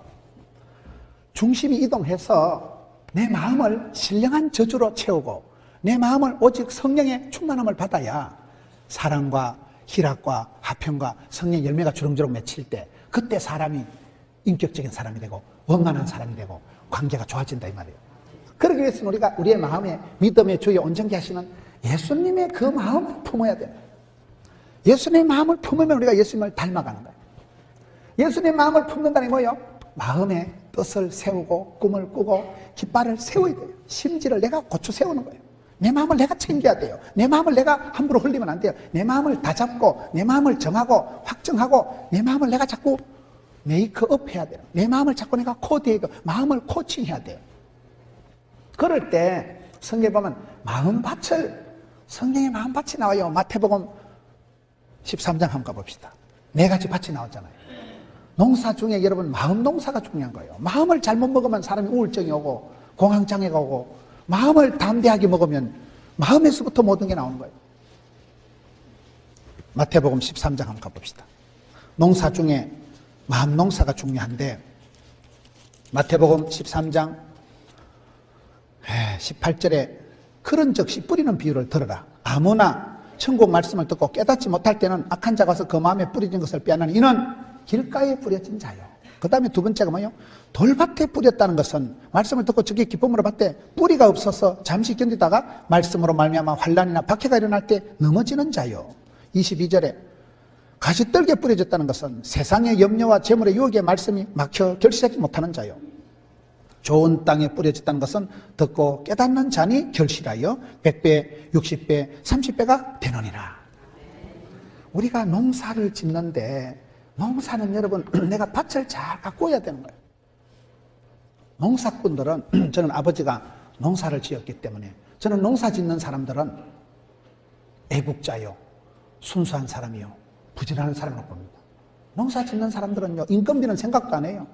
중심이 이동해서 내 마음을 신령한 저주로 채우고 내 마음을 오직 성령의 충만함을 받아야 사랑과 희락과 화평과 성령의 열매가 주렁주렁 맺힐 때 그때 사람이 인격적인 사람이 되고 원만한 사람이 되고 관계가 좋아진다 이 말이에요. 그러기 위해서는 우리가 우리의 마음에 믿음의 주에 온전케 하시는 예수님의 그 마음을 품어야 돼요. 예수님의 마음을 품으면 우리가 예수님을 닮아가는 거예요. 예수님의 마음을 품는다는 게 뭐예요? 마음에 뜻을 세우고 꿈을 꾸고 깃발을 세워야 돼요. 심지를 내가 고쳐 세우는 거예요. 내 마음을 내가 챙겨야 돼요. 내 마음을 내가 함부로 흘리면 안 돼요. 내 마음을 다잡고 내 마음을 정하고 확정하고 내 마음을 내가 자꾸 메이크업 해야 돼요. 내 마음을 자꾸 내가 코디해고 마음을 코칭해야 돼요. 그럴 때 성경에 보면 마음밭을, 성경에 마음밭이 나와요. 마태복음 13장 한번 가봅시다. 네 가지 밭이 나오잖아요. 농사 중에 여러분 마음 농사가 중요한 거예요. 마음을 잘못 먹으면 사람이 우울증이 오고 공황장애가 오고 마음을 담대하게 먹으면 마음에서부터 모든 게 나오는 거예요. 마태복음 13장 한번 가봅시다. 농사 중에 마음 농사가 중요한데 마태복음 13장 18절에 그런 즉시 뿌리는 비유를 들어라. 아무나 천국 말씀을 듣고 깨닫지 못할 때는 악한 자가 와서 그 마음에 뿌려진 것을 빼앗는 이는 길가에 뿌려진 자요. 그 다음에 두 번째가 뭐예요? 돌밭에 뿌렸다는 것은 말씀을 듣고 저게 기쁨으로 받되 뿌리가 없어서 잠시 견디다가 말씀으로 말미암아 환난이나 박해가 일어날 때 넘어지는 자요. 22절에 가시떨기에 뿌려졌다는 것은 세상의 염려와 재물의 유혹에 말씀이 막혀 결실하지 못하는 자요. 좋은 땅에 뿌려졌다는 것은 듣고 깨닫는 자니 결실하여 100배, 60배, 30배가 되느니라. 우리가 농사를 짓는데 농사는 여러분 내가 밭을 잘 가꾸어야 되는 거예요. 농사꾼들은 저는 아버지가 농사를 지었기 때문에 저는 농사 짓는 사람들은 애국자요, 순수한 사람이요, 부지런한 사람이라고 봅니다. 농사 짓는 사람들은요, 인건비는 생각도 안 해요.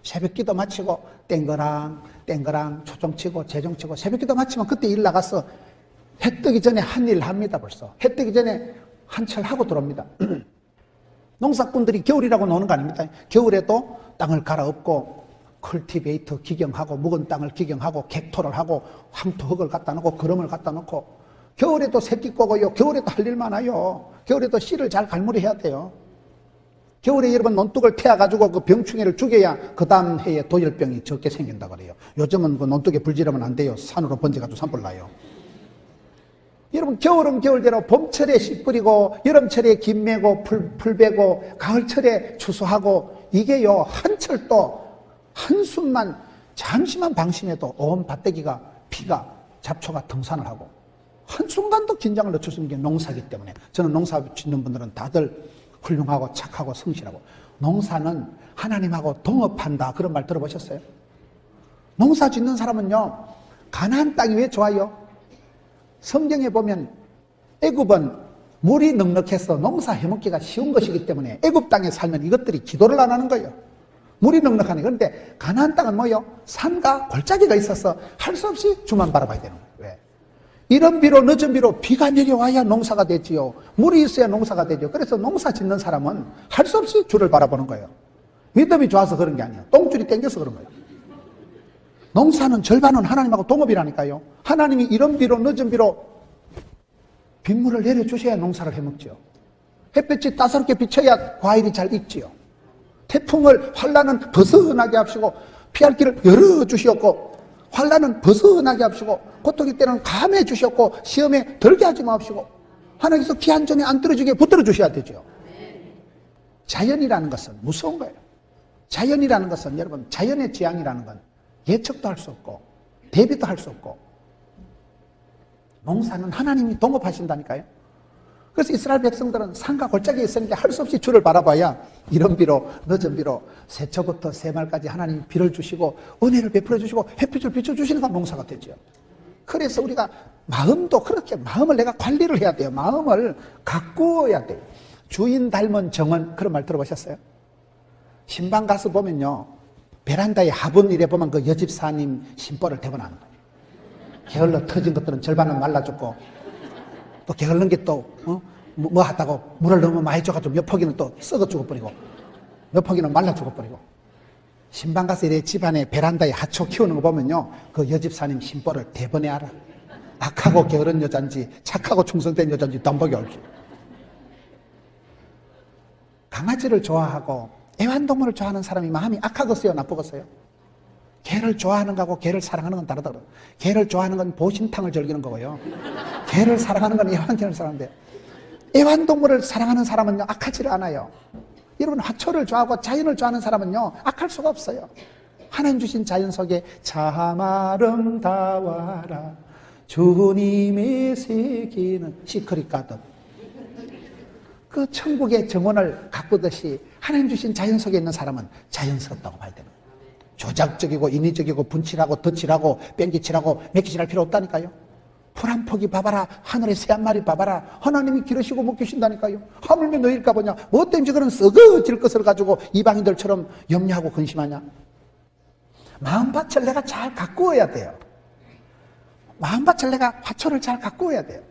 새벽기도 마치고 땡거랑 초종치고 재종치고 새벽기도 마치면 그때 일 나가서 해 뜨기 전에 한 일 합니다. 벌써 해 뜨기 전에 한철 하고 들어옵니다. 농사꾼들이 겨울이라고 노는 거 아닙니까? 겨울에도 땅을 갈아엎고 컬티베이터 기경하고 묵은 땅을 기경하고 객토를 하고 황토 흙을 갖다 놓고 거름을 갖다 놓고 겨울에도 새끼 꼬고요. 겨울에도 할 일 많아요. 겨울에도 씨를 잘 갈무리해야 돼요. 겨울에 여러분 논둑을 태워가지고 그 병충해를 죽여야 그 다음 해에 도열병이 적게 생긴다고 그래요. 요즘은 그 논둑에 불지르면 안 돼요. 산으로 번져가지고 산불 나요. 여러분 겨울은 겨울대로 봄철에 씨 뿌리고 여름철에 김 메고 풀 베고 가을철에 추수하고 이게요 한철도 한숨만 잠시만 방심해도 온 밭대기가 피가 잡초가 등산을 하고 한순간도 긴장을 늦출 수 있는 게 농사이기 때문에 저는 농사 짓는 분들은 다들 훌륭하고 착하고 성실하고 농사는 하나님하고 동업한다 그런 말 들어보셨어요? 농사 짓는 사람은요 가나안 땅이 왜 좋아요? 성경에 보면 애굽은 물이 넉넉해서 농사 해먹기가 쉬운 것이기 때문에 애굽 땅에 살면 이것들이 기도를 안 하는 거예요. 물이 넉넉하네. 그런데 가나안 땅은 뭐요? 산과 골짜기가 있어서 할 수 없이 주만 바라봐야 되는 거예요. 왜? 이른 비로 늦은 비로 비가 내려와야 농사가 되지요. 물이 있어야 농사가 되죠. 그래서 농사 짓는 사람은 할 수 없이 주를 바라보는 거예요. 믿음이 좋아서 그런 게 아니에요. 똥줄이 땡겨서 그런 거예요. 농사는 절반은 하나님하고 동업이라니까요. 하나님이 이른 비로 늦은 비로 빗물을 내려주셔야 농사를 해먹죠. 햇볕이 따사롭게 비쳐야 과일이 잘 익지요. 태풍을 환란은 벗어나게 하시고 피할 길을 열어주시었고 환란은 벗어나게 하시고 고통이 때는 감해 주셨고 시험에 들게 하지 마시고 하나님께서 기한 전에 안 떨어지게 붙들어 주셔야 되죠. 자연이라는 것은 무서운 거예요. 자연이라는 것은 여러분 자연의 재앙이라는 건 예측도 할 수 없고 대비도 할 수 없고 농사는 하나님이 동업하신다니까요. 그래서 이스라엘 백성들은 산과 골짜기에 있으니까 할 수 없이 주를 바라봐야 이른 비로 늦은 비로 새초부터 새말까지 하나님이 비를 주시고 은혜를 베풀어 주시고 햇빛을 비춰주시니까 농사가 되죠. 그래서 우리가 마음도 그렇게 마음을 내가 관리를 해야 돼요. 마음을 가꾸어야 돼요. 주인 닮은 정은 그런 말 들어보셨어요? 신방 가서 보면요 베란다에 화분 이래 보면 그 여집사님 심보를 대본하는 거예요. 게을러 터진 것들은 절반은 말라 죽고 또 게을른 게 또 뭐 하다고 물을 너무 많이 줘가지고 몇 포기는 또 썩어 죽어버리고 몇 포기는 말라 죽어버리고 신방 가서 이래 집안에 베란다에 하초 키우는 거 보면요 그 여집사님 심보를 대번에 알아. 악하고 게으른 여잔지 착하고 충성된 여잔지 덤벅이 알지. 강아지를 좋아하고 애완동물을 좋아하는 사람이 마음이 악하겠어요 나쁘겠어요? 개를 좋아하는 거하고 개를 사랑하는 건 다르더라고요. 개를 좋아하는 건 보심탕을 즐기는 거고요. 개를 사랑하는 건 애완견을 사랑하는데 애완동물을 사랑하는 사람은요 악하지를 않아요. 여러분 화초를 좋아하고 자연을 좋아하는 사람은요 악할 수가 없어요. 하나님 주신 자연 속에 참 아름다워라 주님의 세계는 시크릿 가든 그 천국의 정원을 가꾸듯이 하나님 주신 자연 속에 있는 사람은 자연스럽다고 봐야 되는 거예요. 조작적이고 인위적이고 분칠하고 덧칠하고 뺑기칠하고 맥기칠할 필요 없다니까요. 풀 한 포기 봐봐라. 하늘에 새 한 마리 봐봐라. 하나님이 기르시고 먹이신다니까요. 하물며 너일까 보냐. 뭐 때문에 그런 썩어질 것을 가지고 이방인들처럼 염려하고 근심하냐. 마음밭을 내가 잘 가꾸어야 돼요. 마음밭을 내가 화초를 잘 가꾸어야 돼요.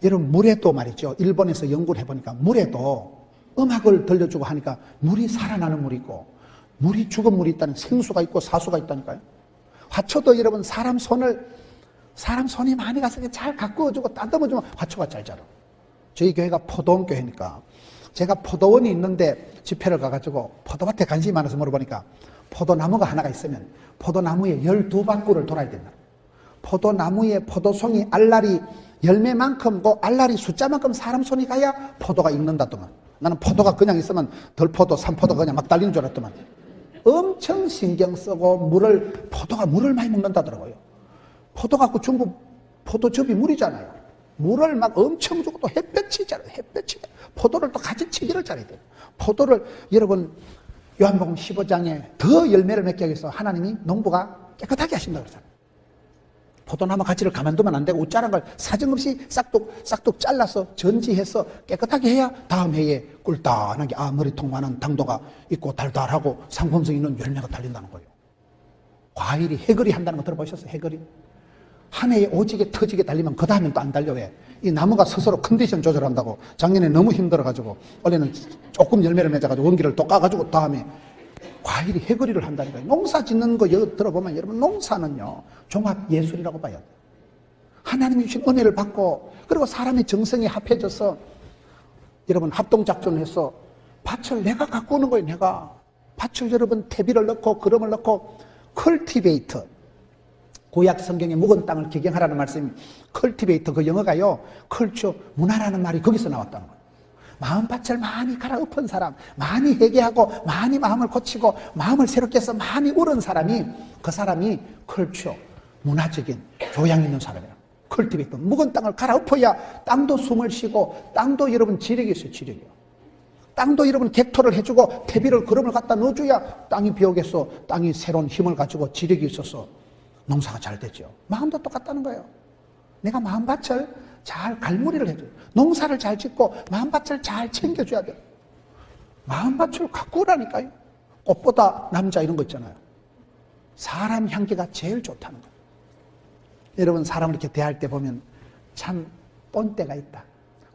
여러분 물에도 말이죠. 일본에서 연구를 해보니까 물에도 음악을 들려주고 하니까 물이 살아나는 물이 있고 물이 죽은 물이 있다는 생수가 있고 사수가 있다니까요. 화초도 여러분 사람 손이 많이 가서 잘 가꾸어주고 따듬어주면 화초가 잘 자라. 저희 교회가 포도원 교회니까 제가 포도원이 있는데 집회를 가가지고 포도밭에 관심이 많아서 물어보니까 포도나무가 하나가 있으면 포도나무에 12바퀴를 돌아야 된다. 포도나무에 포도송이 알알이 열매만큼 그 알알이 숫자만큼 사람 손이 가야 포도가 익는다더만. 나는 포도가 그냥 있으면 덜포도 산포도 그냥 막 달리는 줄 알았더만. 엄청 신경 쓰고 포도가 물을 많이 먹는다더라고요. 포도 갖고 전부 포도즙이 물이잖아요. 물을 막 엄청 주고 또 햇볕이 포도를 또 가진 치기를 잘해야 돼요. 포도를 여러분 요한복음 15장에 더 열매를 맺게 하기 위해서 하나님이 농부가 깨끗하게 하신다고 그러잖아요. 포도나무 가지를 가만두면 안 되고 웃자란 걸 사정없이 싹둑 잘라서 전지해서 깨끗하게 해야 다음 해에 꿀단하게 머리통만한 당도가 있고 달달하고 상품성 있는 열매가 달린다는 거예요. 과일이 해거리 한다는 거 들어보셨어요? 해거리. 한 해에 오지게 터지게 달리면 그 다음엔 또 안 달려. 왜? 이 나무가 스스로 컨디션 조절한다고. 작년에 너무 힘들어가지고 올해는 조금 열매를 맺어가지고 원기를 또 까가지고 다음에 과일이 해거리를 한다니까요. 농사 짓는 거 들어보면 여러분 농사는요 종합 예술이라고 봐요. 하나님이 주신 은혜를 받고 그리고 사람의 정성이 합해져서 여러분 합동작전을 해서 밭을 내가 갖고 오는 거예요. 내가 밭을 여러분 퇴비를 넣고 거름을 넣고 컬티베이터, 구약 성경의 묵은 땅을 기경하라는 말씀이 컬티베이터, 그 영어가요 컬처, 문화라는 말이 거기서 나왔다는 거예요. 마음밭을 많이 갈아엎은 사람, 많이 회개하고 많이 마음을 고치고 마음을 새롭게 해서 많이 울은 사람이, 그 사람이 컬처, 문화적인 교양 있는 사람이에요. 컬티베이터, 묵은 땅을 갈아엎어야 땅도 숨을 쉬고 땅도 여러분 지력이 있어요. 지력이요. 땅도 여러분 객토를 해주고 퇴비를 거름을 갖다 넣어줘야 땅이 비옥해서 땅이 새로운 힘을 가지고 지력이 있어서 농사가 잘 되죠. 마음도 똑같다는 거예요. 내가 마음밭을 잘 갈무리를 해줘요. 농사를 잘 짓고 마음밭을 잘 챙겨줘야 돼요. 마음밭을 가꾸라니까요. 꽃보다 남자 이런 거 있잖아요. 사람 향기가 제일 좋다는 거예요. 여러분 사람을 이렇게 대할 때 보면 참 뻔때가 있다.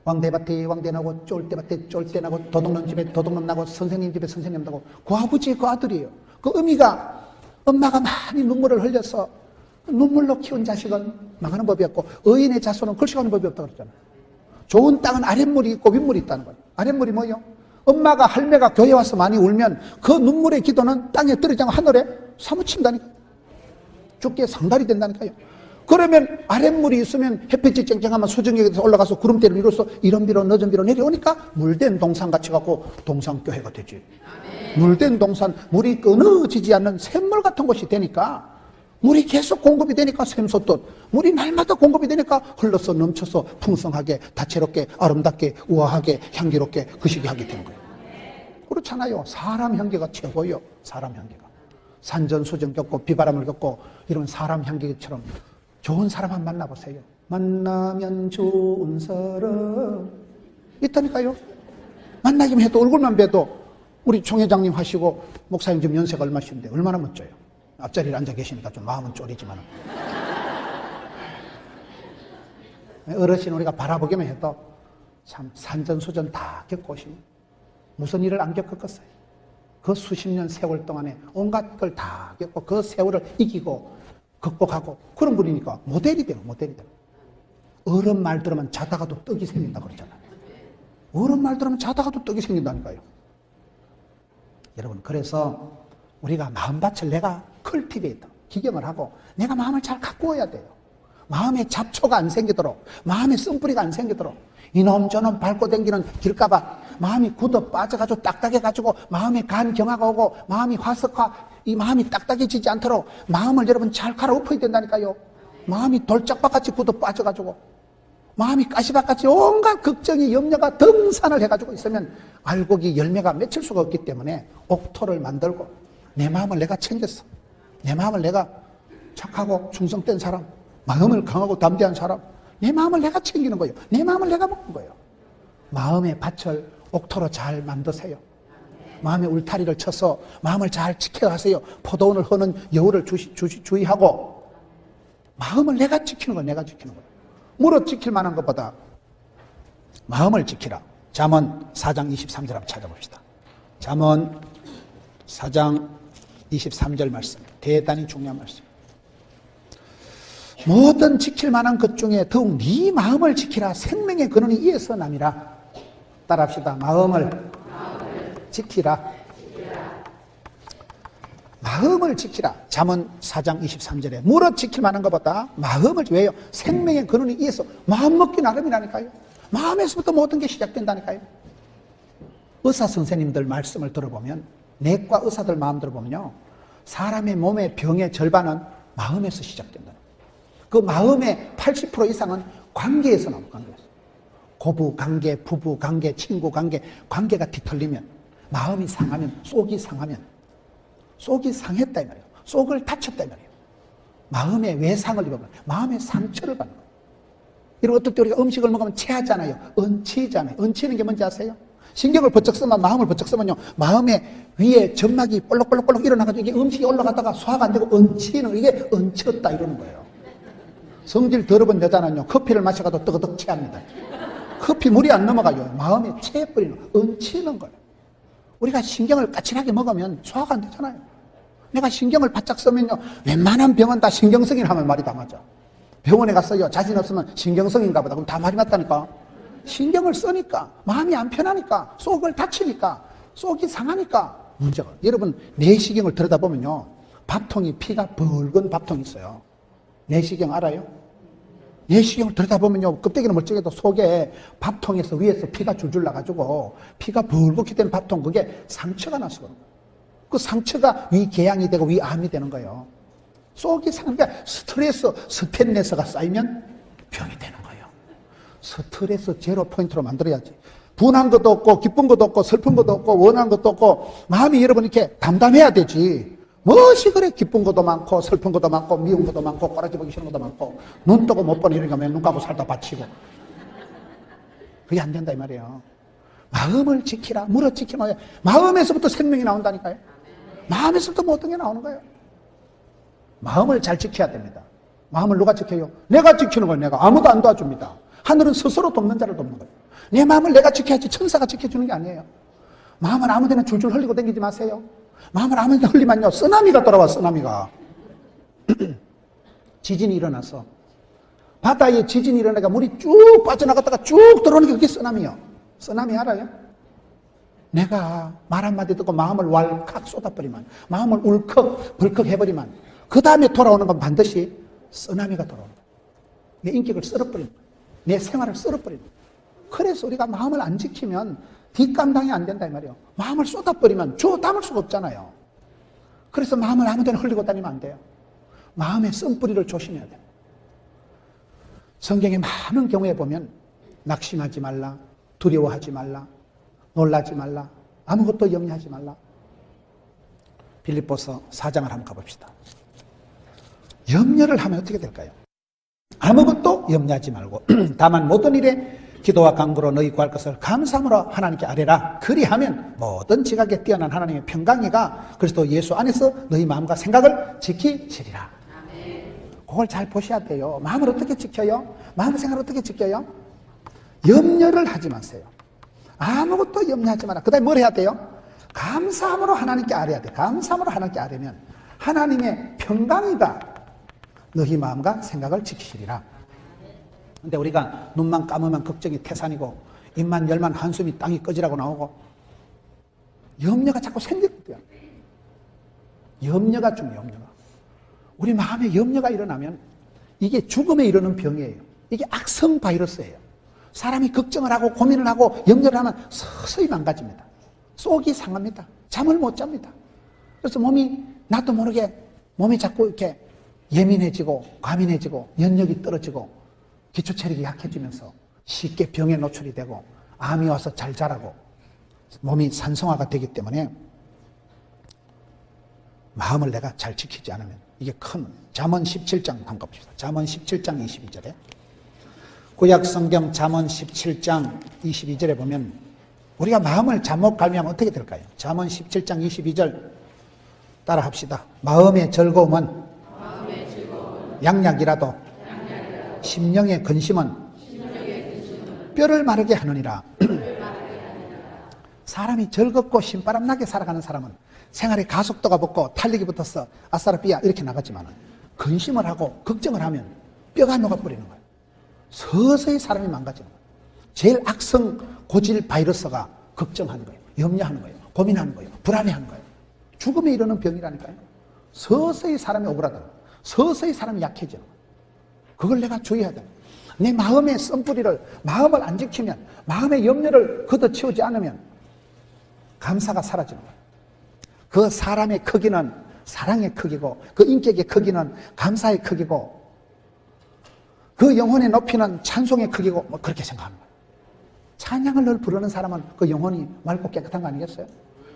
왕대밭에 왕대 나고 쫄대밭에 쫄대 나고 도둑놈 집에 도둑놈 나고 선생님 집에 선생님 나고 그 아버지 그 아들이에요. 그 어미가 엄마가 많이 눈물을 흘려서 눈물로 키운 자식은 망하는 법이 없고 의인의 자손은 걸식하는 법이 없다고 그랬잖아요. 좋은 땅은 아랫물이 있고 윗물이 있다는 거예요. 아랫물이 뭐예요? 엄마가 할매가 교회 와서 많이 울면 그 눈물의 기도는 땅에 떨어지지 않고 하늘에 사무친다니까요. 죽게 상달이 된다니까요. 그러면 아랫물이 있으면 햇빛이 쨍쨍하면 수정역에서 올라가서 구름대를 이루어서 이런 비로 늦은 비로 내려오니까 물된 동산 같이 갖고 동산교회가 되지. 물된 동산, 물이 끊어지지 않는 샘물 같은 곳이 되니까 물이 계속 공급이 되니까 샘솟듯 물이 날마다 공급이 되니까 흘러서 넘쳐서 풍성하게 다채롭게 아름답게 우아하게 향기롭게 거시기 하게 되는 거예요. 그렇잖아요. 사람 향기가 최고예요. 사람 향기가. 산전수전 겪고 비바람을 겪고 이런 사람 향기처럼 좋은 사람 한번 만나보세요. 만나면 좋은 사람 있다니까요. 만나기만 해도 얼굴만 봬도 우리 총회장님 하시고 목사님 지금 연세가 얼마신데 얼마나 멋져요. 앞자리에 앉아 계시니까 좀 마음은 쫄이지만 어르신 우리가 바라보기만 해도 참 산전수전 다 겪고 오시니 무슨 일을 안 겪었겠어요. 그 수십 년 세월 동안에 온갖 걸 다 겪고 그 세월을 이기고 극복하고 그런 분이니까 모델이 돼요. 모델이 돼요. 어른 말 들으면 자다가도 떡이 생긴다 그러잖아요. 어른 말 들으면 자다가도 떡이 생긴다니까요. 여러분 그래서 우리가 마음밭을 내가 컬티베이터, 기경을 하고 내가 마음을 잘 가꾸어야 돼요. 마음에 잡초가 안 생기도록, 마음에 쓴뿌리가 안 생기도록, 이놈 저놈 밟고 다니는 길가봐 마음이 굳어 빠져가지고 딱딱해가지고 마음에 간경화가 오고 마음이 화석화, 이 마음이 딱딱해지지 않도록 마음을 여러분 잘 갈아엎어야 된다니까요. 마음이 돌짝밭같이 굳어 빠져가지고 마음이 가시밭같이 온갖 걱정이 염려가 등산을 해가지고 있으면 알곡이 열매가 맺힐 수가 없기 때문에 옥토를 만들고 내 마음을 내가 챙겼어. 내 마음을 내가 착하고 충성된 사람, 마음을 강하고 담대한 사람, 내 마음을 내가 챙기는 거예요. 내 마음을 내가 먹는 거예요. 마음의 밭을 옥토로 잘 만드세요. 마음의 울타리를 쳐서 마음을 잘 지켜가세요. 포도원을 허는 여우를 주의하고 마음을 내가 지키는 거예요. 내가 지키는 거예요. 무릇 지킬 만한 것보다 마음을 지키라. 잠언 4장 23절 한번 찾아봅시다. 잠언 4장 23절 말씀, 대단히 중요한 말씀. 모든 지킬 만한 것 중에 더욱 네 마음을 지키라. 생명의 근원이 이에서 남이라. 따라합시다. 마음을 지키라. 마음을 지키라. 잠언 4장 23절에 무릇 지킬 만한 것보다 마음을, 왜요? 생명의 근원이 이에서, 마음 먹기 나름이라니까요. 마음에서부터 모든 게 시작된다니까요. 의사 선생님들 말씀을 들어보면, 내과 의사들 마음 들어보면요, 사람의 몸의 병의 절반은 마음에서 시작된다. 그 마음의 80% 이상은 관계에서 나옵니다. 관계에서. 고부 관계, 부부 관계, 친구 관계, 관계가 뒤틀리면, 마음이 상하면, 속이 상하면, 속이 상했다 이 말이에요. 속을 다쳤다 이 말이에요. 마음에 외상을 입으면 마음의 상처를 받는 거예요. 이런 어떨 때 우리가 음식을 먹으면 체하잖아요. 얹히잖아요. 얹히는 게 뭔지 아세요? 신경을 번쩍 쓰면, 마음을 번쩍 쓰면요, 마음에 위에 점막이 볼록볼록 일어나가지고 이게 음식이 올라가다가 소화가 안 되고 얹히는, 이게 얹혔다 이러는 거예요. 성질 더러운 여자는요, 커피를 마셔가도 뜨거득 체합니다. 커피 물이 안 넘어가요. 마음에 체해버리는, 얹히는 거예요. 우리가 신경을 까칠하게 먹으면 소화가 안 되잖아요. 내가 신경을 바짝 쓰면요, 웬만한 병은 다 신경성이라 하면 말이 다 맞아. 병원에 갔어요. 자신 없으면 신경성인가 보다. 그럼 다 말이 맞다니까. 신경을 쓰니까, 마음이 안 편하니까, 속을 다치니까, 속이 상하니까 문제가. 여러분, 내시경을 들여다보면요, 밥통이, 피가 붉은 밥통이 있어요. 내시경 알아요? 내시경을 들여다보면요, 껍데기는 멀쩡해도 속에 밥통에서 위에서 피가 줄줄 나가지고 피가 붉게 된 밥통, 그게 상처가 나서 그런 거예요. 그 상처가 위궤양이 되고 위암이 되는 거예요. 속이 상하니까 스트레스가 쌓이면 병이 되는 거예요. 스트레스 제로 포인트로 만들어야지. 분한 것도 없고 기쁜 것도 없고 슬픈 것도 없고 원한 것도 없고 마음이 여러분 이렇게 담담해야 되지. 무엇이 그래 기쁜 것도 많고 슬픈 것도 많고 미운 것도 많고 꼬라지 보기 싫은 것도 많고 눈 뜨고 못 보는 이러니까 눈 감고 살다 바치고 그게 안 된다 이 말이에요. 마음을 지키라. 물어 지키라. 마음에서부터 생명이 나온다니까요. 마음에서부터 모든 게 나오는 거예요. 마음을 잘 지켜야 됩니다. 마음을 누가 지켜요? 내가 지키는 거예요. 내가. 아무도 안 도와줍니다. 하늘은 스스로 돕는 자를 돕는 거예요. 내 마음을 내가 지켜야지 천사가 지켜주는 게 아니에요. 마음을 아무 데나 줄줄 흘리고 다니지 마세요. 마음을 아무 데나 흘리면요, 쓰나미가 돌아와. 쓰나미가. 지진이 일어나서 바다에 지진이 일어나니까 물이 쭉 빠져나갔다가 쭉 들어오는 게 그게 쓰나미예요. 쓰나미 알아요? 내가 말 한마디 듣고 마음을 왈칵 쏟아버리면, 마음을 울컥 벌컥 해버리면 그 다음에 돌아오는 건 반드시 쓰나미가 돌아오는 거예요. 내 인격을 썰어버리는 거예요. 내 생활을 썰어버리는 거예요. 그래서 우리가 마음을 안 지키면 뒷감당이 안 된다 이 말이에요. 마음을 쏟아버리면 주워 담을 수가 없잖아요. 그래서 마음을 아무 데나 흘리고 다니면 안 돼요. 마음의 쓴뿌리를 조심해야 돼요. 성경에 많은 경우에 보면 낙심하지 말라, 두려워하지 말라, 놀라지 말라, 아무것도 염려하지 말라. 빌립보서 4장을 한번 가봅시다. 염려를 하면 어떻게 될까요? 아무것도 염려하지 말고 다만 모든 일에 기도와 간구로 너희 구할 것을 감사함으로 하나님께 아뢰라. 그리하면 모든 지각에 뛰어난 하나님의 평강이가 그리스도 예수 안에서 너희 마음과 생각을 지키시리라. 그걸 잘 보셔야 돼요. 마음을 어떻게 지켜요? 마음 생각을 어떻게 지켜요? 염려를 하지 마세요. 아무것도 염려하지 마라. 그 다음에 뭘 해야 돼요? 감사함으로 하나님께 아뢰야 돼. 감사함으로 하나님께 아뢰면 하나님의 평강이가 너희 마음과 생각을 지키시리라. 근데 우리가 눈만 감으면 걱정이 태산이고 입만 열면 한숨이 땅이 꺼지라고 나오고 염려가 자꾸 생기거든요. 염려가 중요해요. 염려가. 우리 마음에 염려가 일어나면 이게 죽음에 이르는 병이에요. 이게 악성 바이러스예요. 사람이 걱정을 하고 고민을 하고 염려를 하면 서서히 망가집니다. 속이 상합니다. 잠을 못 잡니다. 그래서 몸이 나도 모르게 몸이 자꾸 이렇게 예민해지고 과민해지고 면역이 떨어지고 기초 체력이 약해지면서 쉽게 병에 노출이 되고 암이 와서 잘 자라고 몸이 산성화가 되기 때문에 마음을 내가 잘 지키지 않으면 이게 큰 잠언 17장 한번 봅시다. 잠언 17장 22절에 구약 성경 잠언 17장 22절에 보면 우리가 마음을 잘못 갈미하면 어떻게 될까요? 잠언 17장 22절 따라 합시다. 마음의 즐거움은 양약이라도 심령의 근심은 뼈를 마르게 하느니라. 사람이 즐겁고 신바람나게 살아가는 사람은 생활에 가속도가 붙고 탄력이 붙어서 아싸라삐야 이렇게 나가지만 근심을 하고 걱정을 하면 뼈가 녹아버리는 거예요. 서서히 사람이 망가지는 거예요. 제일 악성 고질 바이러스가 걱정하는 거예요. 염려하는 거예요. 고민하는 거예요. 불안해하는 거예요. 죽음에 이르는 병이라니까요. 서서히 사람이 오그라들어요. 서서히 사람이 약해져요. 그걸 내가 주의해야 돼요. 내 마음의 쓴뿌리를, 마음을 안 지키면, 마음의 염려를 걷어치우지 않으면 감사가 사라지는 거예요. 그 사람의 크기는 사랑의 크기고, 그 인격의 크기는 감사의 크기고, 그 영혼의 높이는 찬송의 크기고, 뭐 그렇게 생각하는 거예요. 찬양을 늘 부르는 사람은 그 영혼이 맑고 깨끗한 거 아니겠어요?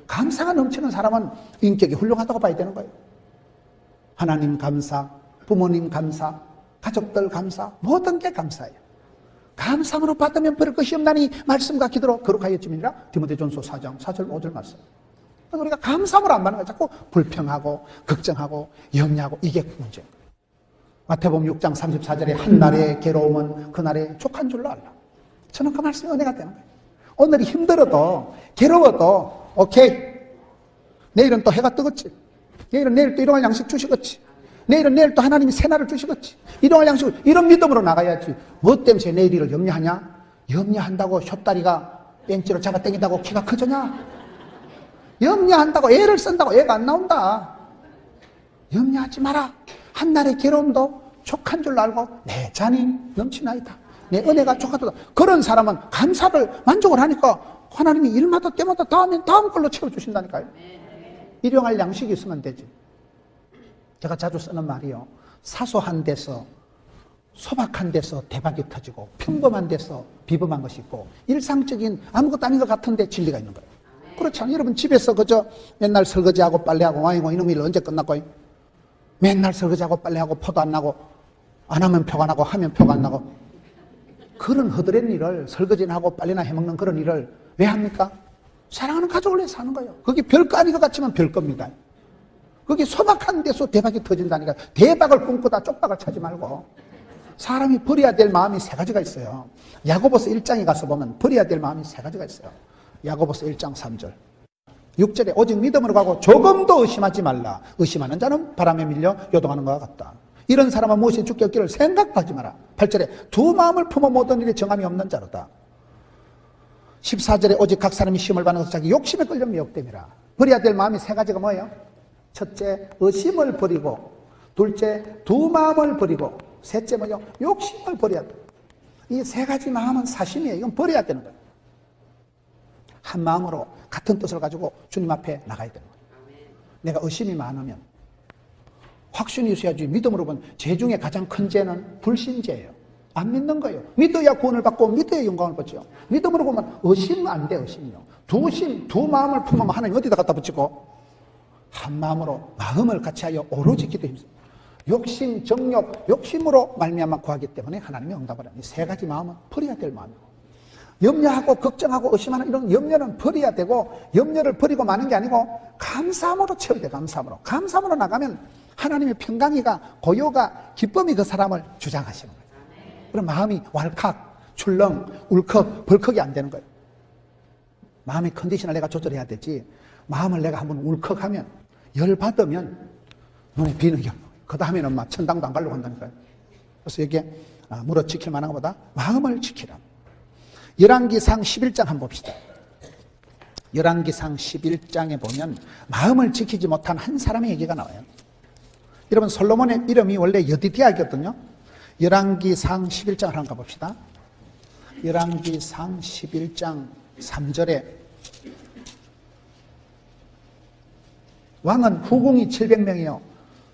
감사가 넘치는 사람은 인격이 훌륭하다고 봐야 되는 거예요. 하나님 감사, 부모님 감사, 가족들 감사, 모든 게 감사예요. 감사함으로 받으면 별 것이 없나니 말씀과 기도로 거룩하였음이니라. 디모데전서 4장 4절 5절 말씀. 우리가 감사함으로 안 받는 거예요. 자꾸 불평하고 걱정하고 염려하고 이게 문제예요. 마태복음 6장 34절에 한날의 괴로움은 그날의 족한 줄로 알라. 저는 그 말씀이 은혜가 되는 거예요. 오늘이 힘들어도 괴로워도 오케이. 내일은 또 해가 뜨겠지. 내일 또 일용할 양식 주시겠지. 내일 또 하나님이 새날을 주시겠지. 일용할 양식을 이런 믿음으로 나가야지. 뭐 때문에 내일을 염려하냐? 염려한다고 숏다리가 벤치로 잡아 당긴다고 키가 커지냐? 염려한다고 애를 쓴다고 애가 안 나온다. 염려하지 마라. 한날의 괴로움도 족한 줄로 알고 내 잔이 넘치나이다. 내 은혜가 족하다. 그런 사람은 감사를 만족을 하니까 하나님이 일마다 때마다 다음 걸로 채워주신다니까요. 일용할 양식이 있으면 되지. 제가 자주 쓰는 말이요. 사소한 데서 소박한 데서 대박이 터지고 평범한 데서 비범한 것이 있고 일상적인 아무것도 아닌 것 같은데 진리가 있는 거예요. 그렇지 않아요? 여러분 집에서 그저 맨날 설거지하고 빨래하고 와이고 이놈 일 언제 끝났고 맨날 설거지하고 빨래하고 포도 안 나고 안 하면 표가 나고 하면 표가 안 나고 그런 허드렛 일을 설거지나 하고 빨래나 해먹는 그런 일을 왜 합니까? 사랑하는 가족을 위해서 하는 거예요. 그게 별거 아닌 것 같지만 별겁니다. 그게 소박한 데서 대박이 터진다니까. 대박을 꿈꾸다 쪽박을 차지 말고 사람이 버려야 될 마음이 세 가지가 있어요. 야고보서 1장에 가서 보면 버려야 될 마음이 세 가지가 있어요. 야고보서 1장 3절 6절에 오직 믿음으로 가고 조금도 의심하지 말라. 의심하는 자는 바람에 밀려 요동하는 것과 같다. 이런 사람은 무엇이 죽게 없기를 생각하지 마라. 8절에 두 마음을 품어 모든 일에 정함이 없는 자로다. 14절에 오직 각 사람이 시험을 받는 것은 자기 욕심에 끌려 미혹됨이라. 버려야 될 마음이 세 가지가 뭐예요? 첫째 의심을 버리고, 둘째 두 마음을 버리고, 셋째 뭐죠? 욕심을 버려야 돼. 이 세 가지 마음은 사심이에요. 이건 버려야 되는 거예요. 한 마음으로 같은 뜻을 가지고 주님 앞에 나가야 되는 거예요. 내가 의심이 많으면 확신이 있어야지. 믿음으로 보면 죄 중에 가장 큰 죄는 불신죄예요. 안 믿는 거예요. 믿어야 구원을 받고 믿어야 영광을 받죠. 믿음으로 보면 의심 안 돼. 의심이요. 두 마음을 품으면 하나님 어디다 갖다 붙이고 한 마음으로 마음을 같이 하여 오로지 기도에 힘써 욕심, 정욕, 욕심으로 말미암아 구하기 때문에 하나님이 응답을 하니 세 가지 마음은 버려야 될 마음이고 염려하고 걱정하고 의심하는 이런 염려는 버려야 되고 염려를 버리고 마는 게 아니고 감사함으로 채워야 돼. 감사함으로 나가면 하나님의 평강이가 고요가 기쁨이 그 사람을 주장하시는 거예요. 그럼 마음이 왈칵, 출렁, 울컥, 벌컥이 안 되는 거예요. 마음의 컨디션을 내가 조절해야 되지. 마음을 내가 한번 울컥하면 열받으면 눈에 비는 게 없는 거예요. 그 다음에는 막 천당도 안 가려고 한다니까요. 그래서 여기에 무릇 지킬 만한 것보다 마음을 지키라. 열왕기상 11장 한번 봅시다. 열왕기상 11장에 보면 마음을 지키지 못한 한 사람의 얘기가 나와요. 여러분 솔로몬의 이름이 원래 여디디아거든요. 열왕기상 11장을 한번 가봅시다. 열왕기상 11장 3절에 왕은 후궁이 700명이요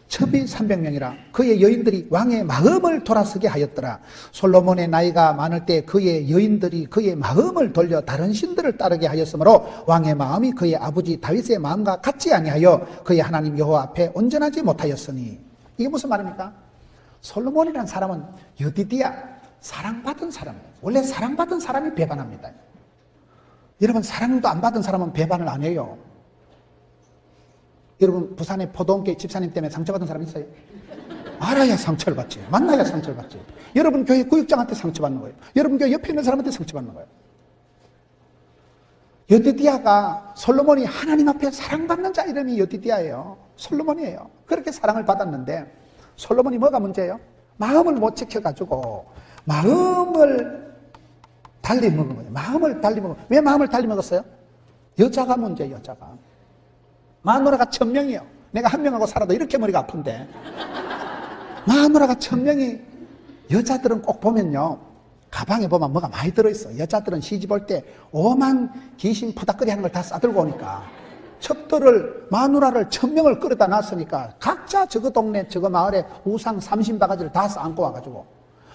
첩이 300명이라 그의 여인들이 왕의 마음을 돌아서게 하였더라. 솔로몬의 나이가 많을 때 그의 여인들이 그의 마음을 돌려 다른 신들을 따르게 하였으므로 왕의 마음이 그의 아버지 다윗의 마음과 같지 아니하여 그의 하나님 여호와 앞에 온전하지 못하였으니. 이게 무슨 말입니까? 솔로몬이라는 사람은 여디디아, 사랑받은 사람이에요. 원래 사랑받은 사람이 배반합니다. 여러분 사랑도 안 받은 사람은 배반을 안 해요. 여러분 부산에 포도원교회 집사님 때문에 상처받은 사람 있어요? 알아야 상처를 받지. 만나야 상처를 받지. 여러분 교회 구역장한테 상처받는 거예요. 여러분 교회 옆에 있는 사람한테 상처받는 거예요. 여디디아가 솔로몬이 하나님 앞에 사랑받는 자 이름이 여디디아예요. 솔로몬이에요. 그렇게 사랑을 받았는데 솔로몬이 뭐가 문제예요? 마음을 못 지켜가지고 마음을 달리 먹은 거예요. 마음을 달리 먹은. 왜 마음을 달리 먹었어요? 여자가 문제예요. 여자가. 마누라가 1000명이요. 내가 한 명하고 살아도 이렇게 머리가 아픈데 마누라가 1000명이. 여자들은 꼭 보면요 가방에 보면 뭐가 많이 들어있어. 여자들은 시집 올 때 오만 귀신 푸닥거리 하는 걸 다 싸들고 오니까 첩들을 마누라를 1000명을 끌어다 놨으니까 각자 저거 동네 저거 마을에 우상 30바가지를 다 안고 와가지고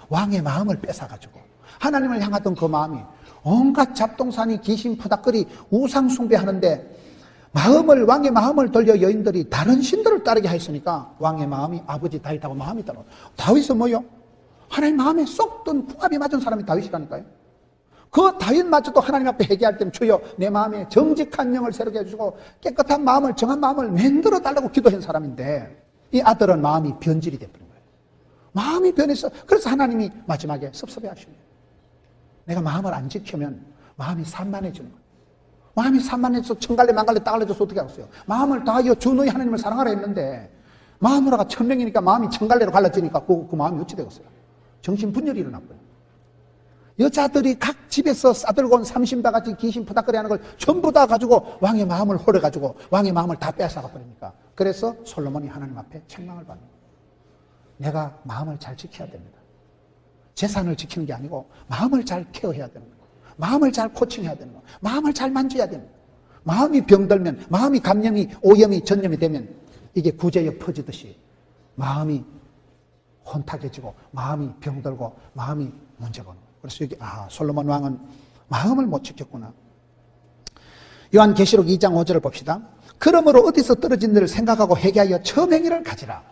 왕의 마음을 뺏어가지고 하나님을 향하던 그 마음이 온갖 잡동사니 귀신 푸닥거리 우상 숭배하는데 왕의 마음을 돌려 여인들이 다른 신들을 따르게 하였으니까 왕의 마음이 아버지 다윗하고 마음이 따라. 다윗은 뭐요? 하나님 마음에 쏙 든 궁합이 맞은 사람이 다윗이라니까요. 그 다윗마저도 하나님 앞에 회개할 때는 주여 내 마음에 정직한 영을 새롭게 해주시고 깨끗한 마음을 정한 마음을 만들어 달라고 기도한 사람인데 이 아들은 마음이 변질이 돼버린 거예요. 마음이 변해서 그래서 하나님이 마지막에 섭섭해 하십니다. 내가 마음을 안 지키면 마음이 산만해지는 거예요. 마음이 산만해서 천갈래 만갈래 따갈래져서 어떻게 하겠어요? 마음을 다하여 주 너희 하나님을 사랑하라 했는데 마누라가 1000명이니까 마음이 천갈래로 갈라지니까 그 마음이 어찌 되겠어요? 정신분열이 일어났고요. 여자들이 각 집에서 싸들고 온 삼신바가지 귀신 푸닥거리 하는 걸 전부 다 가지고 왕의 마음을 홀해가지고 왕의 마음을 다 빼앗아가 버리니까 그래서 솔로몬이 하나님 앞에 책망을 받는 거예요. 내가 마음을 잘 지켜야 됩니다. 재산을 지키는 게 아니고 마음을 잘 케어해야 되는 거예요. 마음을 잘 코칭해야 되는 거예요. 마음을 잘 만져야 됩니다. 마음이 병들면 마음이 감염이 오염이 전염이 되면 이게 구제에 퍼지듯이 마음이 혼탁해지고 마음이 병들고 마음이 문제가 오는 거예요. 그래서 여기 솔로몬 왕은 마음을 못 지켰구나. 요한계시록 2장 5절을 봅시다. 그러므로 어디서 떨어진 일을 생각하고 회개하여 처음행위를 가지라.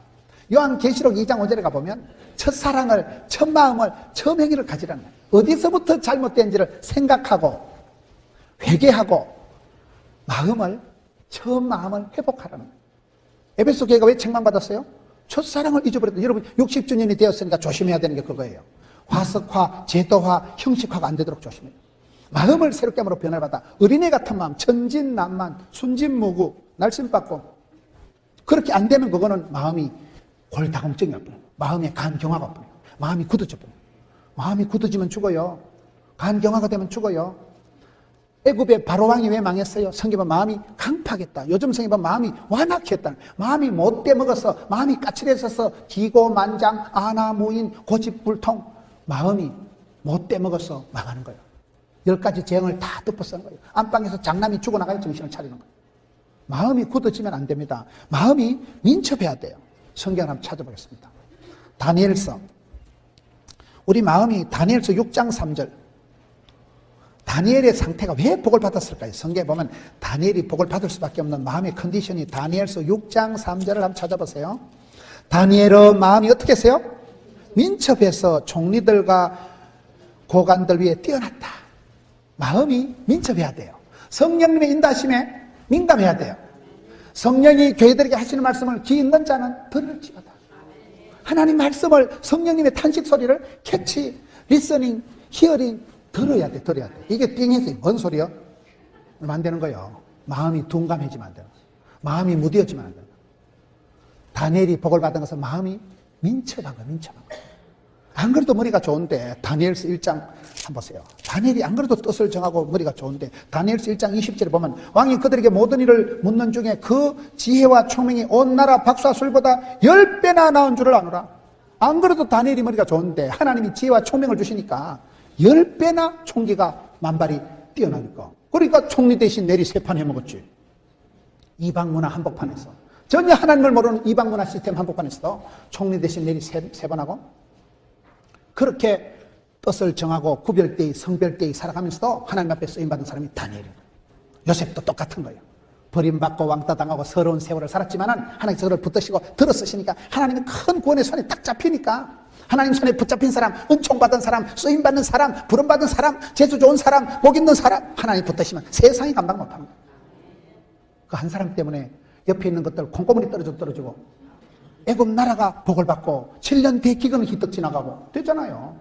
요한계시록 2장 5절에 가보면 첫사랑을 첫마음을 처음행위를 가지라는 거예요. 어디서부터 잘못된지를 생각하고 회개하고 처음 마음을 회복하라는 거예요. 에베소 교회가 왜 책망받았어요? 첫사랑을 잊어버렸다. 여러분 60주년이 되었으니까 조심해야 되는 게 그거예요. 화석화, 제도화, 형식화가 안 되도록 조심해요. 마음을 새롭게 함으로 변화를 받아 어린애 같은 마음, 천진난만, 순진무구, 날씬받고 그렇게 안 되면 그거는 마음이 골다공증이 올 뿐이에요. 마음에 간경화가 올 뿐이에요. 마음이 굳어져 뿐이에요. 마음이 굳어지면 죽어요. 간경화가 되면 죽어요. 애굽의 바로왕이 왜 망했어요? 성경은 마음이 강팍했다. 요즘 성경은 마음이 완악했다. 마음이 못돼 먹어서 마음이 까칠해져서 기고만장, 아나무인, 고집불통 마음이 못돼 먹어서 망하는 거예요. 10가지 재앙을 다 덮어쓰는 거예요. 안방에서 장남이 죽어나가야 정신을 차리는 거예요. 마음이 굳어지면 안 됩니다. 마음이 민첩해야 돼요. 성경을 한번 찾아보겠습니다. 다니엘서 우리 마음이 다니엘서 6장 3절 다니엘의 상태가 왜 복을 받았을까요? 성경에 보면 다니엘이 복을 받을 수밖에 없는 마음의 컨디션이 다니엘서 6장 3절을 한번 찾아보세요. 다니엘의 마음이 어떻게 했어요? 민첩해서 총리들과 고관들 위에 뛰어났다. 마음이 민첩해야 돼요. 성령님의 인도하심에 민감해야 돼요. 성령이 교회들에게 하시는 말씀을 귀 있는 자는 들을지어다. 하나님 말씀을 성령님의 탄식 소리를 캐치, 리서닝, 히어링 들어야 돼. 이게 띵해서 뭔 소리야? 안 되는 거예요. 마음이 둔감해지면 안 돼요. 마음이 무뎌지면 안 돼요. 다니엘이 복을 받은 것은 마음이 민첩한 거예요. 안 그래도 머리가 좋은데 다니엘서 1장 한번 보세요. 다니엘이 안 그래도 뜻을 정하고 머리가 좋은데 다니엘서 1장 20절에 보면 왕이 그들에게 모든 일을 묻는 중에 그 지혜와 총명이 온 나라 박수와 술보다 10배나 나은 줄을 아노라. 안 그래도 다니엘이 머리가 좋은데 하나님이 지혜와 총명을 주시니까 10배나 총기가 만발이 뛰어나니까. 그러니까 총리 대신 내리 3판 해먹었지. 이방문화 한복판에서. 전혀 하나님을 모르는 이방문화 시스템 한복판에서 총리 대신 내리 3번 하고 그렇게 뜻을 정하고 구별되이 성별되이 살아가면서도 하나님 앞에 쓰임받은 사람이 다니엘이에요. 요셉도 똑같은 거예요. 버림받고 왕따 당하고 서러운 세월을 살았지만은 하나님께서 그를 붙드시고 들어 쓰시니까 하나님이 큰 구원의 손에 딱 잡히니까 하나님 손에 붙잡힌 사람, 은총 받은 사람, 쓰임 받는 사람, 부름 받은 사람, 재수 좋은 사람, 복 있는 사람 하나님 붙드시면 세상이 감당 못하는 거예요. 그 한 사람 때문에 옆에 있는 것들 콩고물이 떨어지고 애굽 나라가 복을 받고 7년 대기근은 휘떡 지나가고 됐잖아요.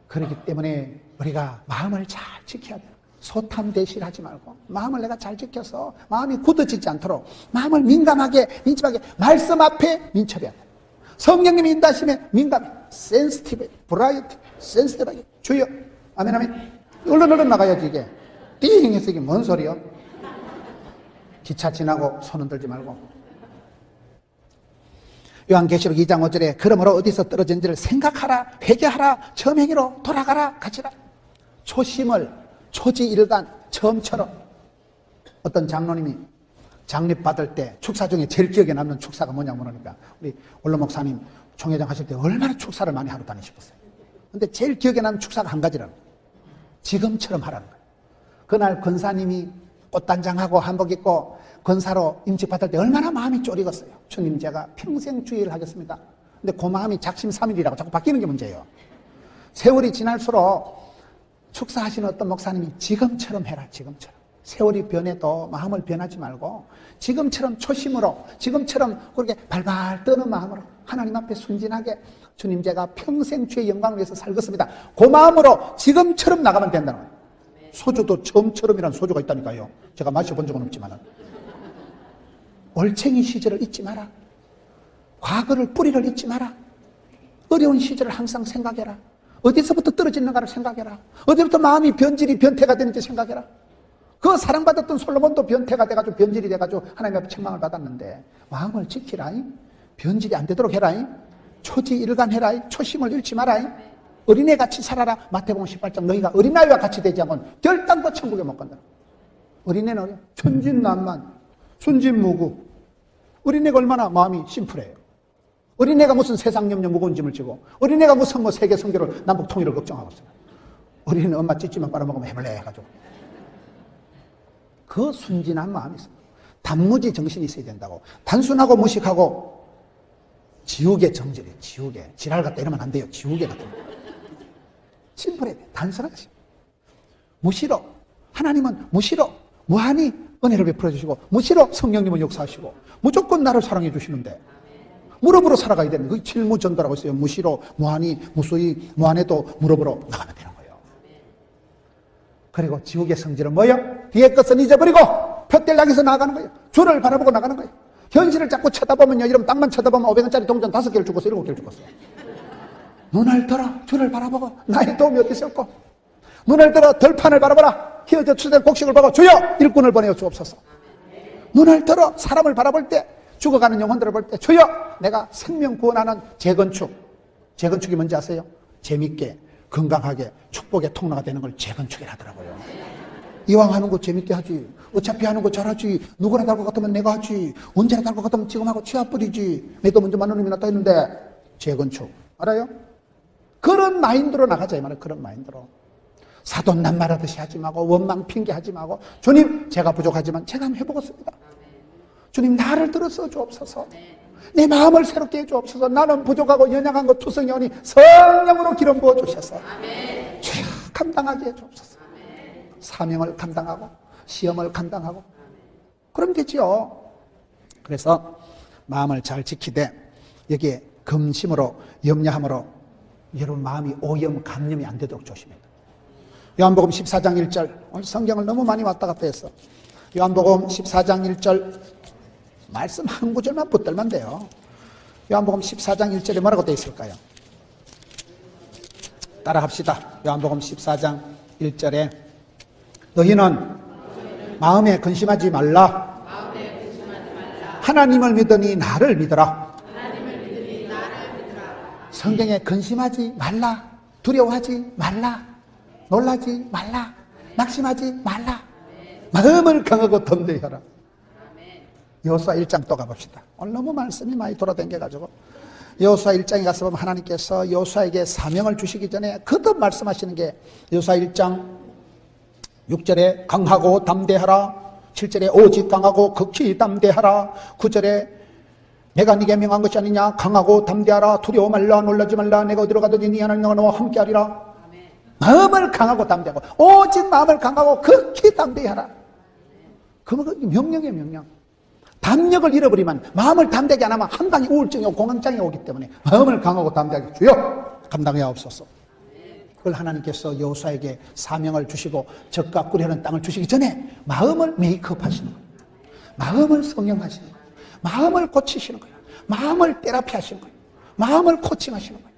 그렇기 때문에 우리가 마음을 잘 지켜야 돼요. 소탐대실하지 말고 마음을 내가 잘 지켜서 마음이 굳어지지 않도록 마음을 민첩하게 말씀 앞에 민첩해야 돼요. 성령님이 인도하심에 민감해. 센스티브, 브라이트, 센스티브하게 주여. 아멘. 얼른 나가야지 이게. 띵 해서 이게 뭔 소리야? 기차 지나고 손은 들지 말고. 요한계시록 2장 5절에 그러므로 어디서 떨어진지를 생각하라, 회개하라, 처음행위로 돌아가라, 가지라. 초지일간 처음처럼. 어떤 장로님이 장립받을 때 축사 중에 제일 기억에 남는 축사가 뭐냐고 물으니까 우리 원로 목사님 총회장 하실 때 얼마나 축사를 많이 하러 다니셨어요. 근데 제일 기억에 남는 축사가 한 가지라는 거예요. 지금처럼 하라는 거예요. 그날 권사님이 꽃단장하고 한복 입고 권사로 임직받을 때 얼마나 마음이 쫄이겠어요. 주님, 제가 평생 주의를 하겠습니다. 근데 그 마음이 작심삼일이라고 자꾸 바뀌는 게 문제예요. 세월이 지날수록 축사하시는 어떤 목사님이 지금처럼 해라, 지금처럼. 세월이 변해도 마음을 변하지 말고 지금처럼 초심으로, 지금처럼 그렇게 발발 떠는 마음으로 하나님 앞에 순진하게, 주님, 제가 평생 주의 영광을 위해서 살겠습니다, 그 마음으로 지금처럼 나가면 된다는 거예요. 소주도 처음처럼이라는 소주가 있다니까요. 제가 마셔본 적은 없지만. 올챙이 시절을 잊지 마라. 과거를, 뿌리를 잊지 마라. 어려운 시절을 항상 생각해라. 어디서부터 떨어지는가를 생각해라. 어디부터 마음이 변질이 변태가 되는지 생각해라. 그 사랑받았던 솔로몬도 변태가 돼가지고, 변질이 돼가지고 하나님 앞에 책망을 받았는데, 마음을 지키라잉. 변질이 안 되도록 해라잉. 초지일관해라잉. 초심을 잃지 마라잉. 어린애같이 살아라. 마태복음 18장, 너희가 어린아이와 같이 되지 않고는 결단코 천국에 못 간다. 어린애는 천진난만, 순진무구. 어린애가 얼마나 마음이 심플해요. 어린애가 무슨 세상 염려 무거운 짐을 지고, 어린애가 무슨 뭐 세계 선교를, 남북 통일을 걱정하고 있어요. 어린애는 엄마 찌찌만 빨아먹으면 해볼래 해가지고. 그 순진한 마음이 있어요. 단무지 정신이 있어야 된다고. 단순하고 무식하고 지우개 정절이에요. 지우개. 지랄 같다 이러면 안 돼요. 지우개 같은 거. 심플해야 돼. 단순하지. 무시로. 하나님은 무시로 무한히 은혜를 베풀어 주시고, 무시로 성령님은 역사하시고, 무조건 나를 사랑해 주시는데 무릎으로 살아가야 되는, 그 칠무전도라고 있어요. 무시로, 무한히, 무수히, 무한해도 무릎으로 나가면 되는 거예요. 그리고 지옥의 성질은 뭐예요? 뒤에 것은 잊어버리고 푯대를 향해서 나가는 거예요. 주를 바라보고 나가는 거예요. 현실을 자꾸 쳐다보면요, 이러면 땅만 쳐다보면 500원짜리 동전 5개를 죽었어, 7개를 죽었어. 눈을 들어 주를 바라보고, 나의 도움이 어디서 없고, 눈을 들어 들판을 바라보라. 휘어져 추된 곡식을 보고, 주여 일꾼을 보내어 주옵소서. 눈을 들어 사람을 바라볼 때, 죽어가는 영혼들을 볼 때, 주여 내가 생명 구원하는 재건축. 재건축이 뭔지 아세요? 재밌게, 건강하게, 축복의 통로가 되는 걸 재건축이라 하더라고요. 이왕 하는 거 재밌게 하지. 어차피 하는 거 잘하지. 누구나 달 것 같으면 내가 하지. 언제나 달 것 같으면 지금 하고 치아뿌리지. 내도 먼저 만원님이 나타 있는데. 재건축. 알아요? 그런 마인드로 나가자 이 말이에요. 그런 마인드로. 사돈 낱말하듯이 하지 말고, 원망 핑계하지 말고, 주님 제가 부족하지만 제가 한번 해보겠습니다. 주님 나를 들어서 주옵소서. 내 마음을 새롭게 해 주옵소서. 나는 부족하고 연약한 것 투성이오니 성령으로 기름 부어 주셔서 주여 감당하게 해 주옵소서. 사명을 감당하고 시험을 감당하고 그러면 되지요. 그래서 마음을 잘 지키되 여기에 금심으로 염려함으로 여러분 마음이 오염 감염이 안 되도록 조심해야 돼요. 요한복음 14장 1절, 오늘 성경을 너무 많이 왔다 갔다 했어. 요한복음 14장 1절 말씀 한 구절만 붙들면 돼요. 요한복음 14장 1절에 뭐라고 되어 있을까요? 따라 합시다. 요한복음 14장 1절에 너희는 마음에 근심하지 말라. 하나님을 믿으니 나를 믿어라. 성경에 근심하지 말라, 두려워하지 말라, 놀라지 말라, 낙심하지 말라. 마음을 강하고 덤대히 하라. 여호수아 1장 또 가봅시다. 오늘 너무 말씀이 많이 돌아다녀가지고 여호수아 1장에 가서 보면 하나님께서 여호수아에게 사명을 주시기 전에 거듭 말씀하시는 게 여호수아 1장 6절에 강하고 담대하라, 7절에 오직 강하고 극히 담대하라, 9절에 내가 네게 명한 것이 아니냐, 강하고 담대하라, 두려워 말라, 놀라지 말라, 내가 어디로 가든지 네 하나님 너와 함께하리라. 마음을 강하고 담대하고, 오직 마음을 강하고 극히 담대하라. 그 명령이에요, 명령. 담력을 잃어버리면, 마음을 담대하게 안 하면 한방이 우울증이 오고 공황장애 오기 때문에 마음을 강하고 담대하게 주여 감당해 없소서. 그걸 하나님께서 여호수아에게 사명을 주시고 적과 꿀하는 땅을 주시기 전에 마음을 메이크업 하시는 거예요. 마음을 성형하시는 거예요. 마음을 고치시는 거예요. 마음을 테라피 하시는 거예요. 마음을 코칭하시는 거예요.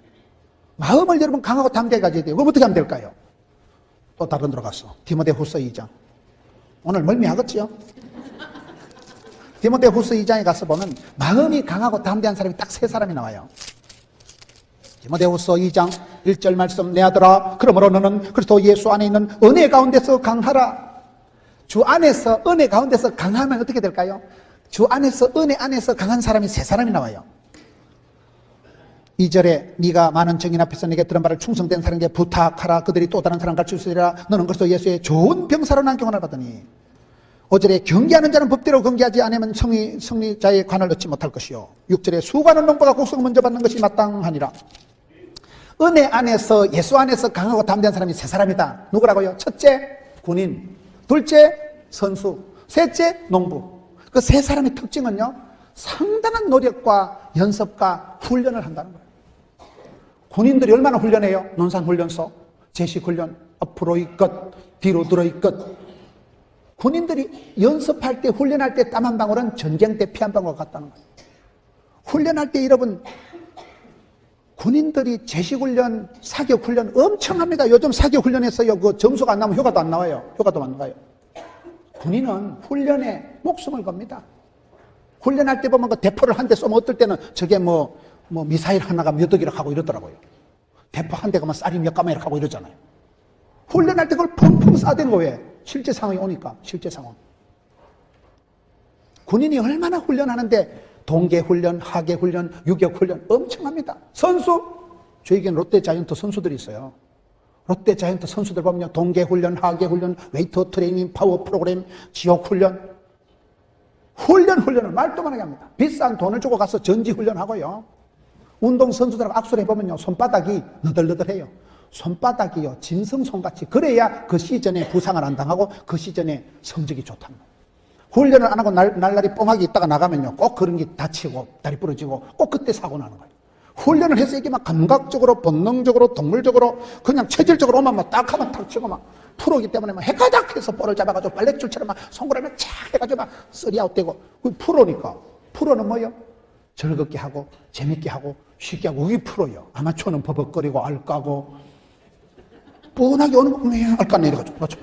마음을 여러분 강하고 담대하게 가져야 돼요. 그럼 어떻게 하면 될까요? 또 다른 데로 갔어. 디모데후서 2장. 오늘 멀미하겠지요? 디모데후서 2장에 가서 보면 마음이 강하고 담대한 사람이 딱 세 사람이 나와요. 디모데후서 2장 1절 말씀, 내 아들아 그러므로 너는 그리스도 예수 안에 있는 은혜 가운데서 강하라. 주 안에서 은혜 가운데서 강하면 어떻게 될까요? 주 안에서 은혜 안에서 강한 사람이 세 사람이 나와요. 2절에 네가 많은 증인 앞에서 내게 들은 바를 충성된 사람에게 부탁하라. 그들이 또 다른 사람 가르칠 수 있으리라. 너는 그리스도 예수의 좋은 병사로 난 경험을 받으니. 5절에 경계하는 자는 법대로 경계하지 않으면 승리자의 관을 얻지 못할 것이요. 6절에 수고하는 농부가 곡성을 먼저 받는 것이 마땅하니라. 은혜 안에서, 예수 안에서 강하고 담대한 사람이 세 사람이다. 누구라고요? 첫째 군인, 둘째 선수, 셋째 농부. 그 세 사람의 특징은요, 상당한 노력과 연습과 훈련을 한다는 거예요. 군인들이 얼마나 훈련해요? 논산훈련소, 제식훈련, 앞으로의 것, 뒤로 들어의 것. 군인들이 연습할 때, 훈련할 때 땀 한 방울은 전쟁 때 피 한 방울 같다는 거예요. 훈련할 때 여러분, 군인들이 제식훈련, 사격훈련 엄청 합니다. 요즘 사격훈련에서요, 그 점수가 안 나오면 효과도 안 나와요. 효과도 안 나와요. 군인은 훈련에 목숨을 겁니다. 훈련할 때 보면 그 대포를 한 대 쏘면 어떨 때는 저게 뭐 미사일 하나가 몇 억이라고 하고 이러더라고요. 대포 한 대 가면 쌀이 몇 가마이라고 하고 이러잖아요. 훈련할 때 그걸 펑펑 쏴댄 거예요. 실제 상황이 오니까, 실제 상황. 군인이 얼마나 훈련하는데, 동계훈련, 하계훈련, 유격훈련 엄청 합니다. 선수, 저에게는 롯데자이언트 선수들이 있어요. 롯데자이언트 선수들 보면 동계훈련, 하계훈련, 웨이트 트레이닝, 파워 프로그램, 지옥훈련. 훈련을 말도 안 하게 합니다. 비싼 돈을 주고 가서 전지훈련하고요. 운동선수들하고 악수를 해보면요, 손바닥이 너덜너덜해요. 손바닥이요, 짐승손같이. 그래야 그 시즌에 부상을 안 당하고 그 시즌에 성적이 좋답니다. 훈련을 안 하고 날라리 뻥하게 있다가 나가면요, 꼭 그런 게 다치고 다리 부러지고 꼭 그때 사고 나는 거예요. 훈련을 해서 이게 막 감각적으로, 본능적으로, 동물적으로, 그냥 체질적으로 오면 막 딱 하면 탁 치고 막 프로기 때문에 막 해가닥 해서 볼을 잡아가지고 발렛줄처럼 막 손가락을 착 해가지고 막 쓰리아웃 되고. 프로니까. 프로는 뭐요? 즐겁게 하고, 재밌게 하고, 쉽게 하고. 그게 프로요. 아마추어는 버벅거리고, 알까고. 뻔하게 오는 거, 알까네. 이래가지고. 그렇죠.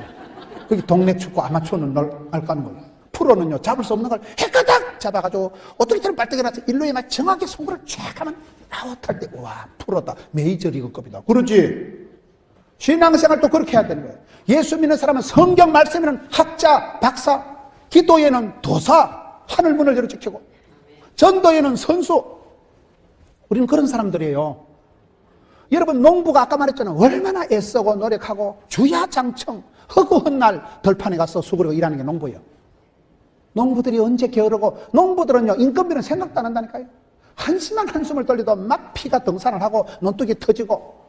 그게 동네 축구 아마추어는 널 알까는 거예요. 프로는요, 잡을 수 없는 걸 해가닥 잡아가지고, 어떨 때는 발등에 나서 일루에 막 정확히 손가락을 쫙 하면 아웃할 때, 와, 프로다. 메이저리그급이다. 그러지. 신앙생활도 그렇게 해야 되는 거예요. 예수 믿는 사람은 성경 말씀에는 학자, 박사, 기도에는 도사, 하늘문을 열어지키고, 전도에는 선수. 우리는 그런 사람들이에요. 여러분, 농부가 아까 말했잖아요. 얼마나 애쓰고 노력하고 주야장청, 허구한 날 덜판에 가서 수고하고 일하는 게 농부예요. 농부들이 언제 게으르고, 농부들은요, 인건비는 생각도 안 한다니까요. 한심한 한숨을 돌리도 막 피가 등산을 하고 논둑이 터지고,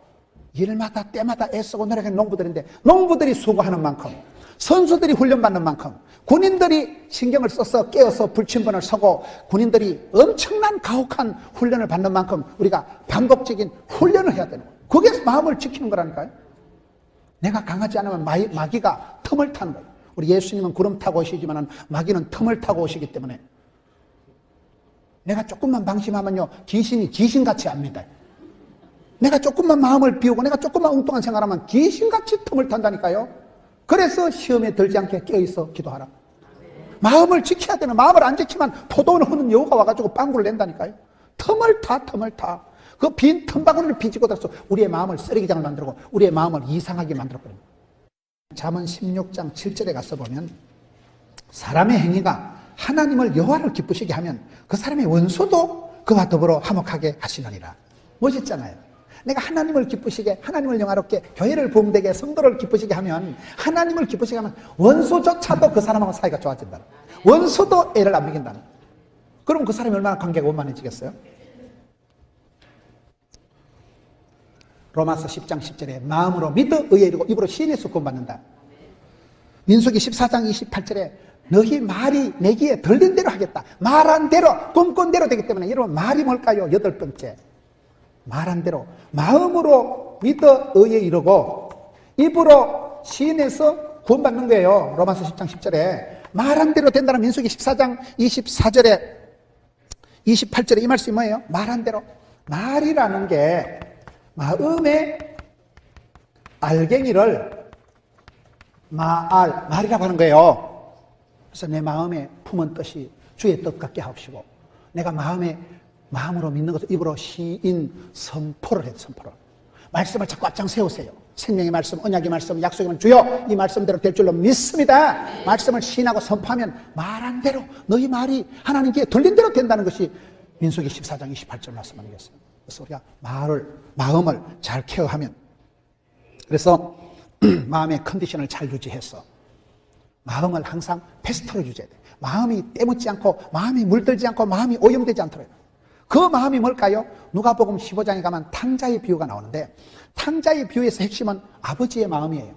일마다 때마다 애쓰고 노력하는 농부들인데, 농부들이 수고하는 만큼, 선수들이 훈련받는 만큼, 군인들이 신경을 써서 깨어서 불침번을 서고, 군인들이 엄청난 가혹한 훈련을 받는 만큼 우리가 반복적인 훈련을 해야 되는 거예요. 그게 마음을 지키는 거라니까요. 내가 강하지 않으면 마귀가 틈을 타는 거예요. 우리 예수님은 구름 타고 오시지만 마귀는 틈을 타고 오시기 때문에, 내가 조금만 방심하면요, 귀신이 귀신같이 압니다. 내가 조금만 마음을 비우고 내가 조금만 엉뚱한 생각하면 귀신같이 틈을 탄다니까요. 그래서 시험에 들지 않게 깨어있어 기도하라. 마음을 지켜야 되는, 마음을 안 지키면 포도원 흐는 여우가 와가지고 빵구를 낸다니까요. 틈을 타. 그 빈 틈바구니를 비집고 들어서 우리의 마음을 쓰레기장을 만들고 우리의 마음을 이상하게 만들어버립니다. 잠언 16장 7절에 가서 보면, 사람의 행위가 하나님을 여호와를 기쁘시게 하면 그 사람의 원수도 그와 더불어 화목하게 하시느니라. 멋있잖아요. 내가 하나님을 기쁘시게, 하나님을 영화롭게, 교회를 부흥되게, 성도를 기쁘시게 하면, 하나님을 기쁘시게 하면 원수조차도 그 사람하고 사이가 좋아진다. 원수도 애를 안 먹인다. 그럼 그 사람이 얼마나 관계가 원만해지겠어요? 로마서 10장 10절에 마음으로 믿어 의에 이르고 입으로 시인해서 구원받는다. 민수기 14장 28절에 너희 말이 내 귀에 들린 대로 하겠다. 말한 대로, 꿈꾼 대로 되기 때문에, 여러분 말이 뭘까요? 8번째. 말한 대로, 마음으로 믿어 의에 이르고 입으로 시인해서 구원받는 거예요. 로마서 10장 10절에 말한 대로 된다는, 민수기 14장 24절에 28절에 이 말씀이 뭐예요? 말한 대로. 말이라는 게 마음의 알갱이를 말이라고 하는 거예요. 그래서 내 마음에 품은 뜻이 주의 뜻 같게 하옵시고, 내가 마음으로 믿는 것을 입으로 시인 선포를 해요. 선포를. 말씀을 자꾸 앞장 세우세요. 생명의 말씀, 언약의 말씀, 약속의 말씀, 주여 이 말씀대로 될 줄로 믿습니다. 말씀을 시인하고 선포하면 말한 대로, 너희 말이 하나님께 들린 대로 된다는 것이 민수기 14장 28절 말씀 아니겠어요? 그래서 우리가 마음을 잘 케어하면, 그래서 마음의 컨디션을 잘 유지해서 마음을 항상 페스토로 유지해야 돼. 마음이 때묻지 않고, 마음이 물들지 않고, 마음이 오염되지 않도록. 그 마음이 뭘까요? 누가복음 15장에 가면 탕자의 비유가 나오는데, 탕자의 비유에서 핵심은 아버지의 마음이에요.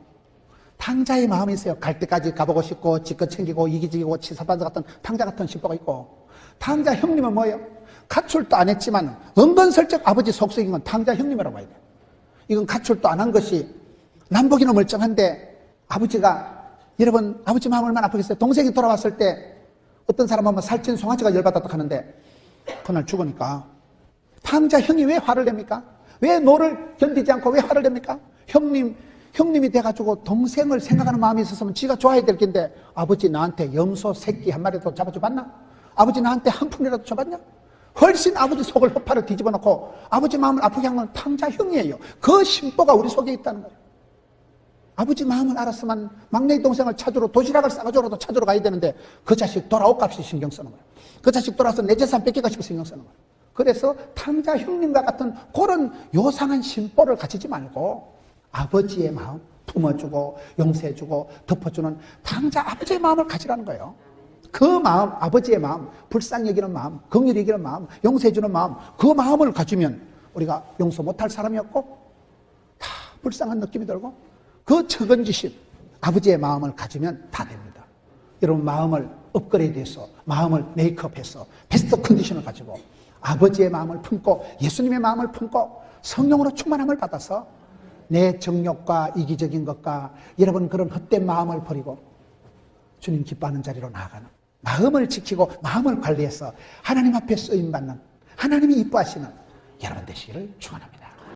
탕자의 마음이 있어요. 갈 때까지 가보고 싶고, 지껏 챙기고, 이기적이고, 치사반사 같은 탕자 같은 심보가 있고, 탕자 형님은 뭐예요? 가출도 안 했지만 은근슬쩍 아버지 속썩인 건 탕자 형님이라고 봐야 돼요. 이건 가출도 안 한 것이 남보기는 멀쩡한데, 아버지가, 여러분 아버지 마음 얼마나 아프겠어요? 동생이 돌아왔을 때 어떤 사람 하면 살찐 송아지가 열받았다 하는데, 그날 죽으니까 탕자 형이 왜 화를 냅니까? 왜 노를 견디지 않고 왜 화를 냅니까? 형님이 돼가지고 동생을 생각하는 마음이 있었으면 지가 좋아야 될 텐데, 아버지 나한테 염소 새끼 한 마리도 잡아줘봤나? 아버지 나한테 한 푼이라도 줘봤냐? 훨씬 아버지 속을 허파를 뒤집어 놓고 아버지 마음을 아프게 한 건 탕자 형이에요. 그 심보가 우리 속에 있다는 거예요. 아버지 마음을 알았으면 막내 동생을 찾으러, 도시락을 싸가지고라도 찾으러 가야 되는데, 그 자식 돌아올 값이 신경 쓰는 거예요. 그 자식 돌아서 내 재산 뺏겨가 싶어 신경 쓰는 거예요. 그래서 탕자 형님과 같은 그런 요상한 심보를 가지지 말고 아버지의 마음 품어주고 용서해주고 덮어주는 탕자 아버지의 마음을 가지라는 거예요. 그 마음, 아버지의 마음, 불쌍히 여기는 마음, 긍휼히 여기는 마음, 용서해주는 마음, 그 마음을 가지면 우리가 용서 못할 사람이 없고 다 불쌍한 느낌이 들고, 그 측은지심, 아버지의 마음을 가지면 다 됩니다. 여러분 마음을 업그레이드해서, 마음을 메이크업해서 베스트 컨디션을 가지고 아버지의 마음을 품고 예수님의 마음을 품고 성령으로 충만함을 받아서 내 정욕과 이기적인 것과 여러분 그런 헛된 마음을 버리고 주님 기뻐하는 자리로 나아가는, 마음을 지키고 마음을 관리해서 하나님 앞에 쓰임받는, 하나님이 이뻐하시는 여러분 되시기를 축원합니다.